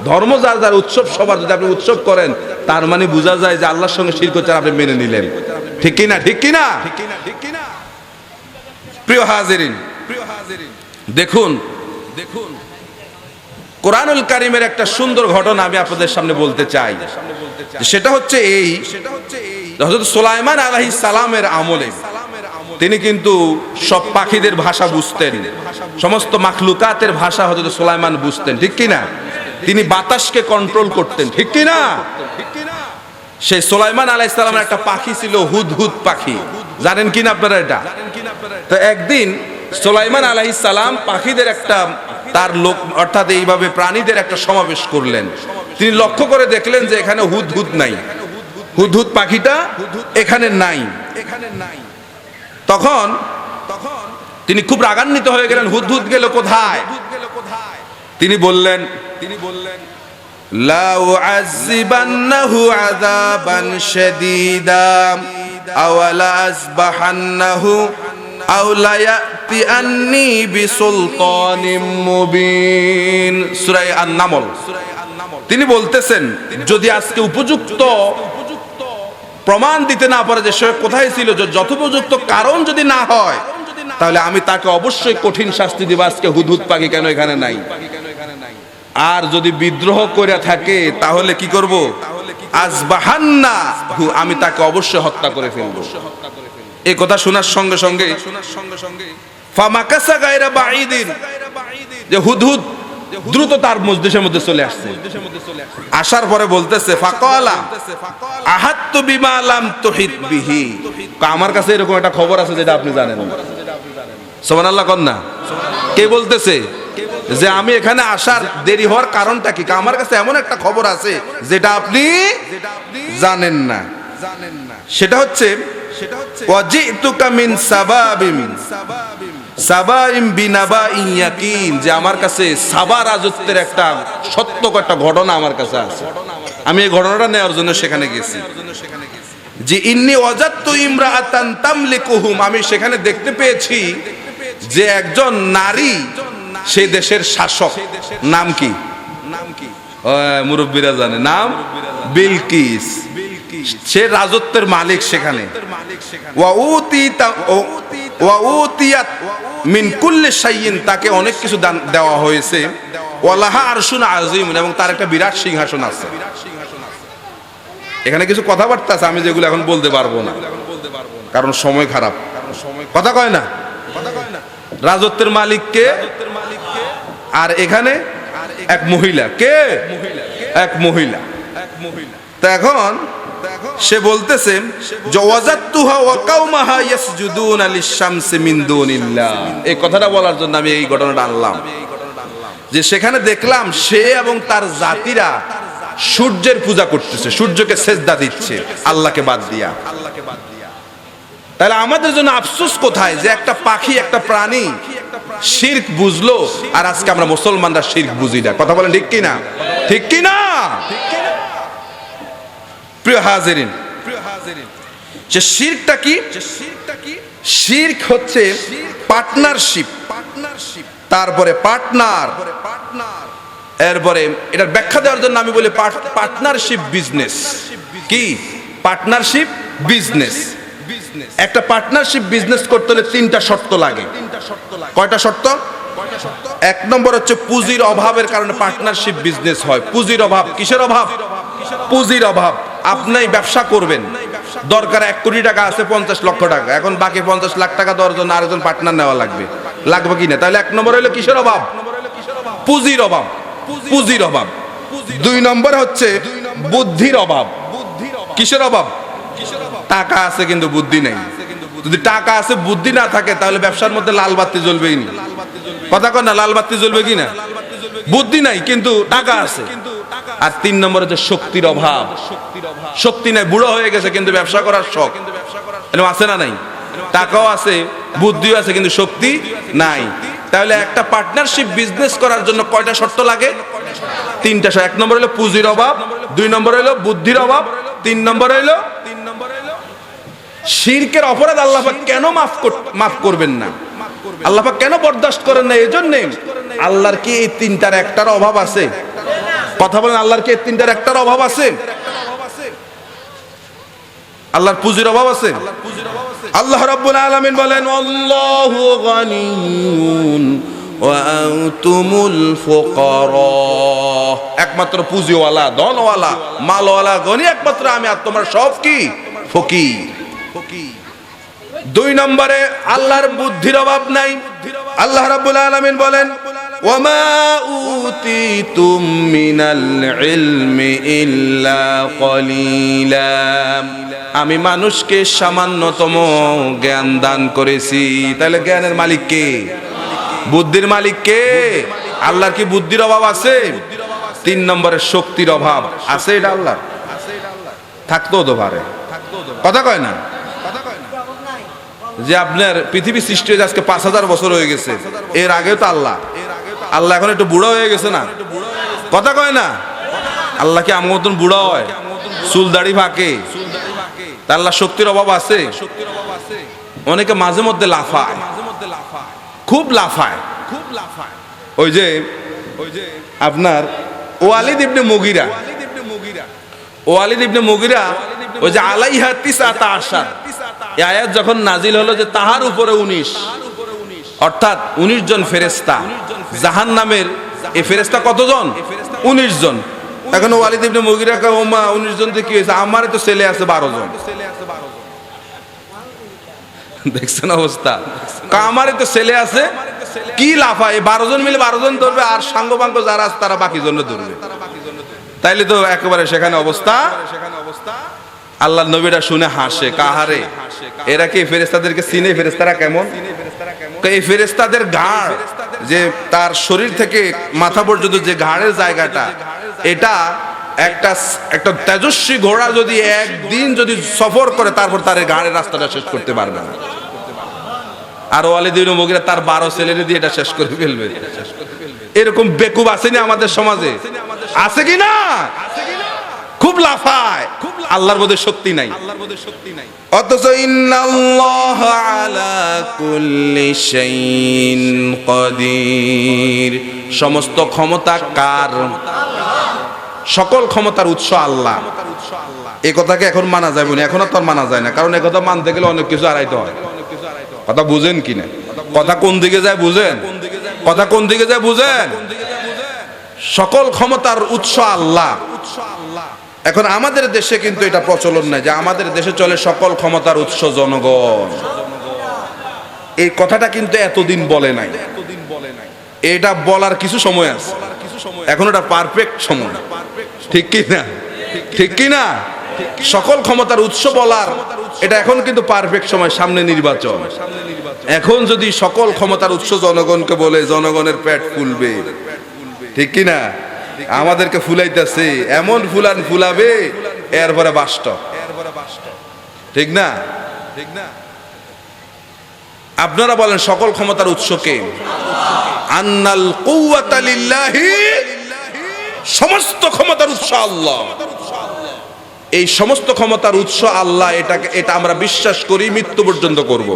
ধর্ম যার যার উৎসব সবার, যদি আপনি উৎসব করেন তার মানে বোঝা যায় যে আল্লাহর সঙ্গে শিরক হচ্ছে আর আপনি মেনে নিলেন, ঠিক কিনা? ঠিক কিনা? প্রিয় হাজিরিন, দেখুন কোরআনুল কারীমের একটা সুন্দর ঘটনা আমি আপনাদের সামনে বলতে চাই। সেটা হচ্ছে এই, হযরত সুলাইমান আলাইহিস সালামের আমলে তিনি কিন্তু সব পাখিদের ভাষা বুঝতেন, সমস্ত মাখলুকাতের ভাষা হযরত সুলাইমান বুঝতেন, ঠিক কিনা? তিনি বাতাসকে কন্ট্রোল করতেন, ঠিক কিনা? সেই সুলাইমান আলাইহিস সালামের একটা পাখি ছিল হুদহুদ পাখি, জানেন কিনা আপনারা এটা? তো একদিন সুলাইমান আলাইহিস সালাম পাখিদের একটা, তার লোক অর্থাৎ এইভাবে প্রাণীদের একটা সমাবেশ করলেন। তিনি লক্ষ্য করে দেখলেন যে এখানে হুদহুদ নাই, হুদহুদ পাখিটা এখানে নাই। তখন তিনি খুব রাগান্বিত হয়ে গেলেন, হুদহুদ গেল কোথায়? তিনি বললেন লা উআযিবান্নাহু আযাবান শাদীদা আও লা আসবাহান্নাহু আও লা ইয়াতি আন্নী বিসুলতানিম মুবিন। সূরা আন-নামল। তিনি বলতেছেন যদি আজকে উপযুক্ত প্রমাণ দিতে না পারে যে সে কোথায় ছিল, যথোপযুক্ত কারণ যদি না হয়, তাহলে আমি তাকে অবশ্যই কঠিন শাস্তি দিব। আজকে হুদহুদ পাখি কেন এখানে নাই? আর যদি বিদ্রোহ করে থাকে তাহলে কি করব? আসবাহান্না, আমি তাকে অবশ্যই হত্যা করে ফেলবো। এই কথা শোনার সঙ্গে সঙ্গে ফামাকাসা গায়রা বাঈদিন, যে হুদহুদ দ্রুত তার মজলিসের মধ্যে চলে আসছে। আসার পরে বলতেছে ফাকালা আহাত্তু বিমা লাম তুহিত বিহি, আমার কাছে এরকম একটা খবর আছে যেটা আপনি জানেন না। সুবহানাল্লাহ কন না। কে বলতেছে যে আমি এখানে আসার দেরি হওয়ার কারণটা কি? আমার কাছে এমন একটা খবর আছে যেটা আপনি জানেন না। সেটা হচ্ছে ওয়াজিতুকা মিন সাবাবিম সাবাইম বিনাবাইন ইয়াকিন, যে আমার কাছে সাবা রাজত্বের একটা সত্য একটা ঘটনা আমার কাছে আছে, আমি এই ঘটনাটা নেওয়ার জন্য সেখানে গেছি। যে ইন্নী ওয়াজাদতু ইমরাআতান তামলিকুহুম, আমি সেখানে দেখতে পেয়েছি যে একজন নারী সে দেশের শাসক। নাম কি? মুরব্বীরা জানে, নাম বিলকিস। সে রাজত্বের মালিক সেখানে। ওয়া উতিয়াত মিন কুল্লি শাইইন, তাকে অনেক কিছু দান দেওয়া হয়েছে। ওয়ালাহা আরশুন আযীম, এবং তার একটা বিরাট সিংহাসন আছে। এখানে কিছু কথাবার্তা আছে আমি যেগুলো এখন বলতে পারবো না, কারণ সময় খারাপ। কথা কয় না। রাজত্বের মালিক কে? আর এখানে এক মহিলা। কে? এক মহিলা। তা এখন সে বলতেছে ওয়াজাদতুহা ওয়া কাওমাহা ইয়াসজুদুনা লিশ-শামসি মিন দুনিল্লাহ। এই কথাটা বলার জন্য আমি এই ঘটনাটা আনলাম, যে সেখানে দেখলাম সে এবং তার জাতিরা সূর্যের পূজা করতেছে, সূর্যকে সেজদা দিচ্ছে আল্লাহকে বাদ দিয়া। তাহলে আমাদের জন্য আফসোস কোথায় যে একটা পাখি, একটা প্রাণী শিরক বুঝলো, আর আজকে আমরা মুসলমানরা শিরক বুঝি না। কথা বলেন ঠিক কি না? ঠিক কি না? প্রিয় হাজিরিন, যে শিরকটা কি? শিরক হচ্ছে পার্টনারশিপ, তারপরে পার্টনার, এরপরে এটার ব্যাখ্যা দেওয়ার জন্য আমি বলি পার্টনারশিপ বিজনেস। কি? Partnership business. একটা পার্টনারশিপ বিজনেস করতে হলে তিনটা শর্ত লাগে। কয়টা শর্ত? এক নম্বর হচ্ছে পুঁজির অভাবের কারণে পার্টনারশিপ বিজনেস হয়। পুঁজির অভাব। কিসের অভাব? পুঁজির অভাব। আপনি ব্যবসা করবেন, দরকার 1 কোটি টাকা আছে, 50 লক্ষ টাকা, এখন বাকি 50 লাখ টাকা দেওয়ার জন্য আরেকজন পার্টনার নেওয়া লাগবে, লাগবে কিনা? তাহলে 1 নম্বর হলো কিসের অভাব? পুঁজির অভাব। পুঁজির অভাব। 2 নম্বর হচ্ছে বুদ্ধির অভাব। কিসের অভাব? টাকা আছে কিন্তু বুদ্ধি নেই। যদি টাকা আছে বুদ্ধি না থাকে তাহলে ব্যবসার মধ্যে লাল বাতি জ্বলবেই না। কথা কয় না? লাল বাতি জ্বলবে কি না? বুদ্ধি নাই কিন্তু টাকা আছে। আর 3 নম্বর হচ্ছে শক্তির অভাব। শক্তি নাই, বুড়ো হয়ে গেছে কিন্তু ব্যবসা করার শখ এরকম আছে না? নাই। টাকাও আছে, বুদ্ধিও আছে, কিন্তু শক্তি নাই। তাহলে একটা পার্টনারশিপ বিজনেস করার জন্য কয়টা শর্ত লাগে? 3টা। 1 নম্বর হলো পুঁজির অভাব, 2 নম্বর হলো বুদ্ধির অভাব, 3 নম্বর হলো শিরকের অপরাধ আল্লাহ পাক কেন মাফ করবেন না? আল্লাহ পাক কেন বরদাস্ত করেন না? এজন্য আল্লাহর কি এই 3টার একটার অভাব আছে? কথা বলেন, আল্লাহর কি এই 3টার একটার অভাব আছে? আল্লাহর পুঁজির অভাব আছে? আল্লাহ রাব্বুল আলামিন বলেন আল্লাহু গানিয়ুন ওয়া আনতুমুল ফুকারা, একমাত্র পুঁজিওয়ালা, ধনওয়ালা, মালওয়ালা, গনি একমাত্র আমি, আর তোমরা সব কি? ফকির। 2 নম্বরে আল্লাহর বুদ্ধির অভাব নাই। আল্লাহ রাব্বুল আলামিন বলেন ওয়ামা উতিতুম মিনাল ইলমি ইল্লা কলিলা, আমি মানুষকে সামান্যতম জ্ঞান দান করেছি। তাহলে জ্ঞানের মালিক কে? বুদ্ধির মালিক কে? আল্লাহর কি বুদ্ধির অভাব আছে? 3 নম্বরে শক্তির অভাব আছে। এটা আল্লাহ থাকতেও তো পারে। কথা কয় না? যে আপনার পৃথিবী সৃষ্টি হয়েছে আজকে 5000 বছর হয়ে গেছে, এর আগেও তো আল্লাহ এখন একটু বুড়ো হয়ে গেছে না? কথা কয় না? আল্লাহ কি আমার মতন বুড়া হয়? চুল দাড়ি ফাঁকে? তা আল্লাহ শক্তির অভাব আছে? অনেকে মাঝে মধ্যে লাফায়, খুব লাফায়। ওই যে আপনার ওয়ালিদ ইবনে মুগিরা, ওই যে আলাইহা তিসআতা আশার, এই আয়াত যখন নাজিল হলো যে তাহার উপরে 19, অর্থাৎ 19 জন ফেরেশতা জাহান্নামের। এই ফেরেশতা কতজন? 19 জন। এখন ওয়ালিদ ইবনে মুগিরা কয় ওমা 19 জন থেকে কি হয়েছে? আমারই তো ছেলে আছে 12 জন। দেখছেন অবস্থা? আমারই তো ছেলে আছে কি লাফায়, 12 জন মিলে 12 জন ধরবে, আর সাঙ্গ বাঙ্গ যারা আছে তারা বাকি জন ধরবে। তাইলে তো একেবারে সেখানে অবস্থা। আল্লাহর নবীরা শুনে হাসে, কাহারে এরা কি ফেরেশতাদেরকে চিনে? ফেরেশতারা কেমন? এই ফেরেশতাদের ঘাড়, যে তার শরীর থেকে মাথা পর্যন্ত যে ঘাড়ের জায়গাটা, এটা একটা তেজস্বী ঘোড়া যদি একদিন যদি সফর করে তারপর তার ঘাড়ের রাস্তাটা শেষ করতে পারবে না। আর ওয়ালিদ ইবনে মুগীরা তার 12 ছেলেরে দিয়ে এটা শেষ করে ফেলবে। এরকম বেকুব আসেনি আমাদের সমাজে? আছে কি না? খুব লাফায়, আল্লাহর মধ্যে শক্তি নাই। অথচ ইন্নাল্লাহা আলা কুল্লি শাইইন কাদির, সমস্ত ক্ষমতা কার? সকল ক্ষমতার উৎস আল্লাহ। এই কথাকে এখন মানা যাবে না, এখন তো মানা যায় না, কারণ এই কথা মানতে গেলে অনেক কিছু হারাইতে হয়। কথা বুঝেন কিনা? কথা কোন দিকে যায় বুঝেন? কথা কোন দিকে যায় বুঝেন? সকল ক্ষমতার উৎস আল্লাহ। এখন আমাদের দেশে কিন্তু এটা প্রচলন নাই যে আমাদের দেশে চলে সকল ক্ষমতার উৎস জনগণ। এই কথাটা কিন্তু এতদিন বলে নাই। এটা বলার কিছু সময় আছে, এখন এটা পারফেক্ট সময়। ঠিক কি না? ঠিক কি না? সকল ক্ষমতার উৎস বলার এটা এখন কিন্তু পারফেক্ট সময়। সামনে নির্বাচন, এখন যদি সকল ক্ষমতার উৎস জনগণকে বলে, জনগণের পেট ফুলবে। ঠিক কি না? আমাদেরকে ফুলাইতেছে, এমন ফুলাবে এরপরে বাষ্ট। ঠিক না? আপনারা বলেন সকল ক্ষমতার উৎস কে? আন্নাল কুওয়াতা লিল্লাহি, সমস্ত ক্ষমতার উৎস আল্লাহ। এই সমস্ত ক্ষমতার উৎস আল্লাহ, এটা আমরা বিশ্বাস করি, মৃত্যু পর্যন্ত করব।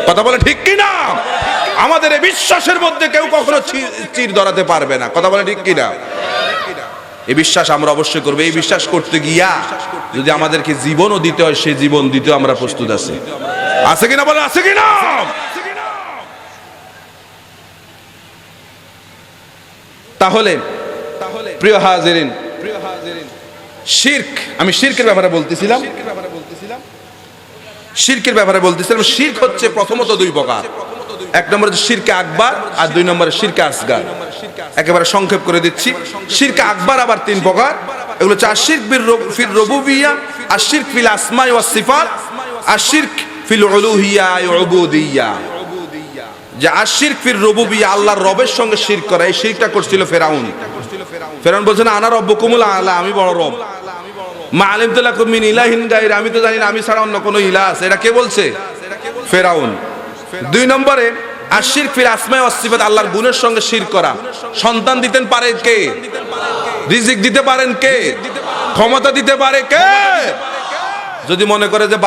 কথা বলে ঠিক কি না? আমাদের এই বিশ্বাসের মধ্যে কেউ কখনো চির ধরাতে পারবে না। কথা বলে ঠিক কি না? এই বিশ্বাস আমরা অবশ্যই করবো। এই বিশ্বাস করতে গিয়া যদি আমাদেরকে জীবনও দিতে হয়, সেই জীবন দিতেও আমরা প্রস্তুত আছি। আছে কিনা বলে? আছে কিনা? তাহলে প্রিয় হাজিরিন, শিরক, আমি শিরকের ব্যাপারে বলতেছিলাম। শিরকের ব্যাপারে বলতেছিলাম। শিরক হচ্ছে প্রথমত দুই প্রকার। এক নম্বরে শিরকে আকবার, আর দুই নম্বরে শিরকে আসগার। একেবারে সংক্ষেপ করে দিচ্ছি। শিরকে আকবার আবার তিন প্রকার। এগুলো হচ্ছে আশিরক ফির রুবুবিয়্যাহ, আশিরক ফিল আসমাই ওয়াস সিফাত, আশিরক ফিল উলুহিয়্যাহ ওয়া উবুদিয়্যাহ। যে আশিরক ফির রুবুবিয়্যাহ, আল্লাহর রবের সঙ্গে শিরক করা, এই শিরকটা করছিল ফেরাউন। ফেরাউন বলছেন আনা রব্বুকুমুল আ'লা, আমি বড় রব। মা আলিমতু লাকুম মিন ইলাহিন গায়রি, আমি তো জানি না আমি ছাড়া অন্য কোনো ইলাহ আছে। এটা কে বলছে? ফেরাউন। দুই নম্বরে আশিরক ফিল আসমাই ওয়াস সিফাত, আল্লাহর গুণের সঙ্গে শিরক করা। সন্তান দিতেন পারে কে? রিজিক দিতে পারেন কে? ক্ষমতা দিতে পারে কে? যদি মনে করে যে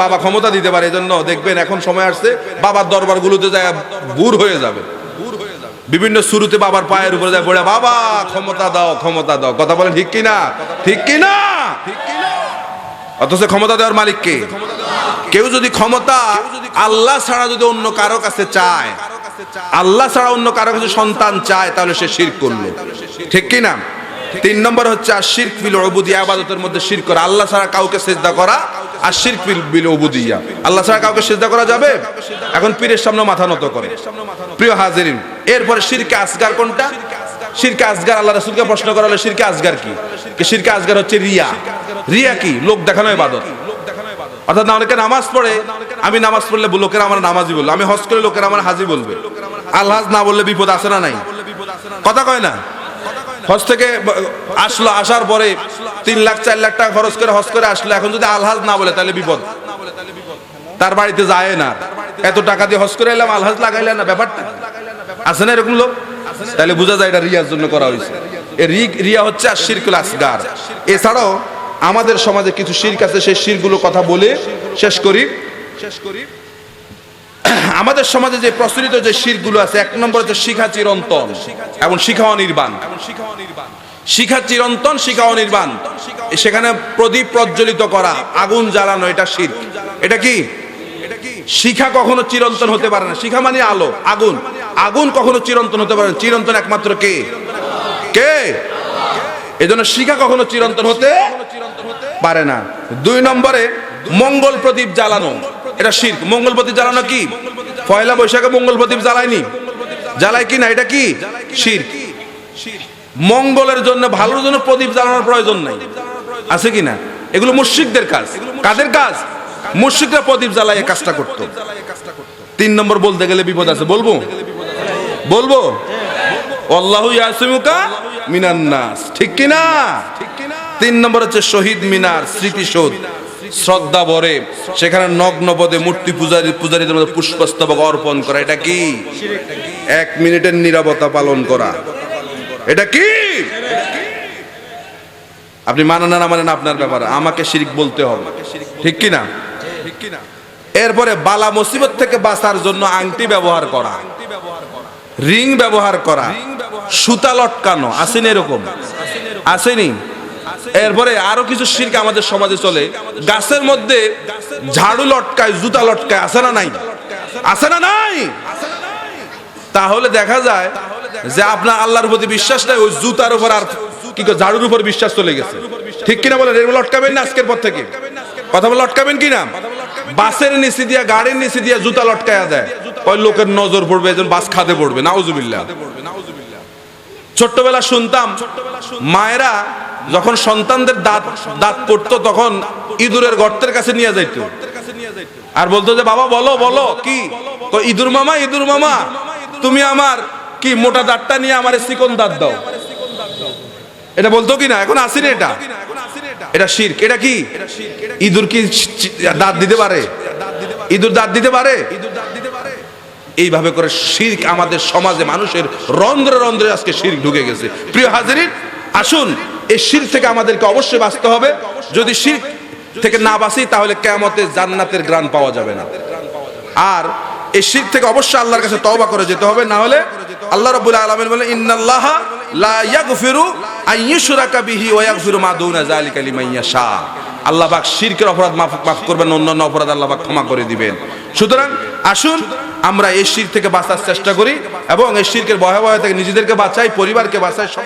বাবা ক্ষমতা দিতে পারে, এজন্য দেখবেন এখন সময় আসছে বাবার দরবারগুলোতে যায় বুর হয়ে যাবে। বিভিন্ন শুরুতে বাবার পায়ের উপরে যায় পড়ে, বাবা ক্ষমতা দাও, ক্ষমতা দাও। কথা বলেন ঠিক কি না? ঠিক কি না? অথচ ক্ষমতা দেওয়ার মালিক কে? কেউ যদি ক্ষমতা আল্লাহ ছাড়া যদি অন্য কারো কাছে চায়, আল্লাহ ছাড়া অন্য কারো কাছে সন্তান চায়, তাহলে সে শিরক করলো। ঠিক কি না? তিন নম্বর হচ্ছে আশিরক ফিল উবুদিয়্যাহ, ইবাদতের মধ্যে শিরক করা, আল্লাহ ছাড়া কাউকে সিজদা করা। আশিরক ফিল উবুদিয়্যাহ, আল্লাহ ছাড়া কাউকে সিজদা করা যাবে? এখন পীরের সামনে মাথা নত করে। প্রিয় হাজিরিন, এরপরে শিরকে আসগার কোনটা? শিরকে আসগার আল্লাহ রাসূলকে প্রশ্ন করা হলো শিরকে আসগার কি? শিরকে আসগার হচ্ছে রিয়া। রিয়া কি? লোক দেখানো ইবাদত। অর্থাৎ অনেকে নামাজ পড়ে, আমি নামাজ পড়লে লোকেরা আমার নামাজি বলবে, আমি হজ করে লোকেরা আমার হাজি বলবে। আল্লাহ না বললে বিপদ আছে না নাই? কথা কয় না? হজ থেকে আসলো, আসার পরে 3 লাখ 4 লাখ টাকা খরচ করে হজ করে আসলো, এখন যদি আলহাজ না বলে তাহলে বিপদ। তার বাড়িতে যায় না, এত টাকা দিয়ে হজ করে এলাম, আলহাজ লাগাইলেন না, ব্যাপারটা আছে না এরকম লোক? তাহলে বোঝা যায় এটা রিয়ার জন্য করা হয়েছে। রিয়া হচ্ছে আশিরকুল আসগার। এছাড়াও আমাদের সমাজে কিছু শিরক আছে, সেই শিরকগুলো কথা বলে শেষ করি। আমাদের সমাজে যে প্রচলিত যে শিরকগুলো আছে, এক নম্বর হচ্ছে শিখা চিরন্তন এবং শিখা অনির্বাণ। শিখা চিরন্তন, শিখা অনির্বাণ, সেখানে প্রদীপ প্রজ্বলিত করা, আগুন জ্বালানো, এটা শিরক। এটা কি? শিখা কখনো চিরন্তন হতে পারে না। শিখা মানে আলো, আগুন। আগুন কখনো চিরন্তন হতে পারে না। চিরন্তন একমাত্র কে? কে? এজন্য শিখা কখনো চিরন্তন হতে পারে না। দুই নম্বরে মঙ্গল প্রদীপ জ্বালানো, এটা শিরক। মঙ্গল প্রদীপ জ্বালানো কি? পয়লা বৈশাখে মঙ্গল প্রদীপ জ্বালায়নি? জ্বালায় কিনা, এটা কি শিরক। মঙ্গলের জন্য, ভালোর জন্য প্রদীপ জ্বালানোর প্রয়োজন নাই, আছে কিনা? এগুলো মুশরিকদের কাজ। কাদের কাজ? মুশরিকরা প্রদীপ জ্বালায় এই কাজটা করত। 3 নম্বর বলতে গেলে বিপদ আছে, বলবো বলবো আল্লাহু ইয়াসিমুকা মিনান নাস, ঠিক কিনা? 3 নম্বর হচ্ছে শহীদ মিনার, স্মৃতিসৌধ, শ্রদ্ধা ভরে সেখানে নগ্ন পদে মূর্তি পূজারীদের মধ্যে পুষ্পস্তবক অর্পণ করা, এটা কি? 1 মিনিটের নীরবতা পালন করা, এটা কি? আপনি মানেন না মানেন আপনার ব্যাপার, আমাকে শিরক বলতে হবে, ঠিক কিনা? এরপরে বালা মুসিবত থেকে বাঁচার জন্য আংটি ব্যবহার করা, রিং ব্যবহার করা, সুতা লটকানো, আসেনি এরকম? আসেনি? এরপরে আরো কিছু শিরক আমাদের সমাজে চলে, গাছের মধ্যে ঝাড়ু লটকায়, জুতা লটকায়, আছে না নাই? আছে না নাই? তাহলে দেখা যায় যে আপনার আল্লাহর প্রতি বিশ্বাস নাই, ওই জুতার উপর আর কি ঝাড়ুর উপর বিশ্বাস চলে গেছে, ঠিক কিনা বলেন? এগুলো লটকাবেন না আজকের পর থেকে, কথা বলে লটকাবেন কিনা? বাসের নিচে দিয়া, গাড়ির নিচে দিয়া জুতা লটকায়া দেয়, ওই লোকের নজর পড়বে, এজন বাস খাতে পড়বে, নাউজুবিল্লাহ। ছোট্টবেলা শুনতাম মায়েরা যখন সন্তানদের দাঁত পড়তো তখন ইঁদুরের গর্তের কাছে নিয়ে যাইতো আর বলতো যে বাবা বলো বলো কি? তো ইঁদুর মামা, ইঁদুর মামা তুমি আমার কি মোটা দাঁতটা নিয়ে আমার চিকন দাঁত দাও, এটা বলতো কিনা? এখন আসেনি এটা? এটা শিরক। এটা কি? ইঁদুর কি দাঁত দিতে পারে? ইঁদুর দাঁত দিতে পারে? এইভাবে করে শিরক আমাদের সমাজে মানুষের রন্ধ্রে রন্ধ্রে আজকে শিরক ঢুকে গেছে। প্রিয় হাজিরিন, আসুন এই শিরক থেকে আমাদেরকে অবশ্যই বাঁচতে হবে। যদি শিরক থেকে না বাঁচি তাহলে কিয়ামতে জান্নাতের ঘ্রাণ পাওয়া যাবে না। আর এই শিরক থেকে অবশ্যই আল্লাহর কাছে তওবা করে যেতে হবে, না হলে আল্লাহ রাব্বুল আলামিন বলেন ইন্নাল্লাহা লা ইয়াগফিরু আন ইউশরাকা বিহি ওয়া ইয়াগফিরু মা দুনা যালিকা লিমান ইয়াশা। আল্লাহ পাক শিরকের অপরাধ মাফ করবেন, অন্যান্য অপরাধ আল্লাহ পাক ক্ষমা করে দিবেন। সুতরাং আসুন আমরা এই শিরক থেকে বাঁচার চেষ্টা করি এবং এই শিরকের ভয়াবহতা থেকে নিজেদেরকে বাঁচাই, পরিবারকে বাঁচাই, সব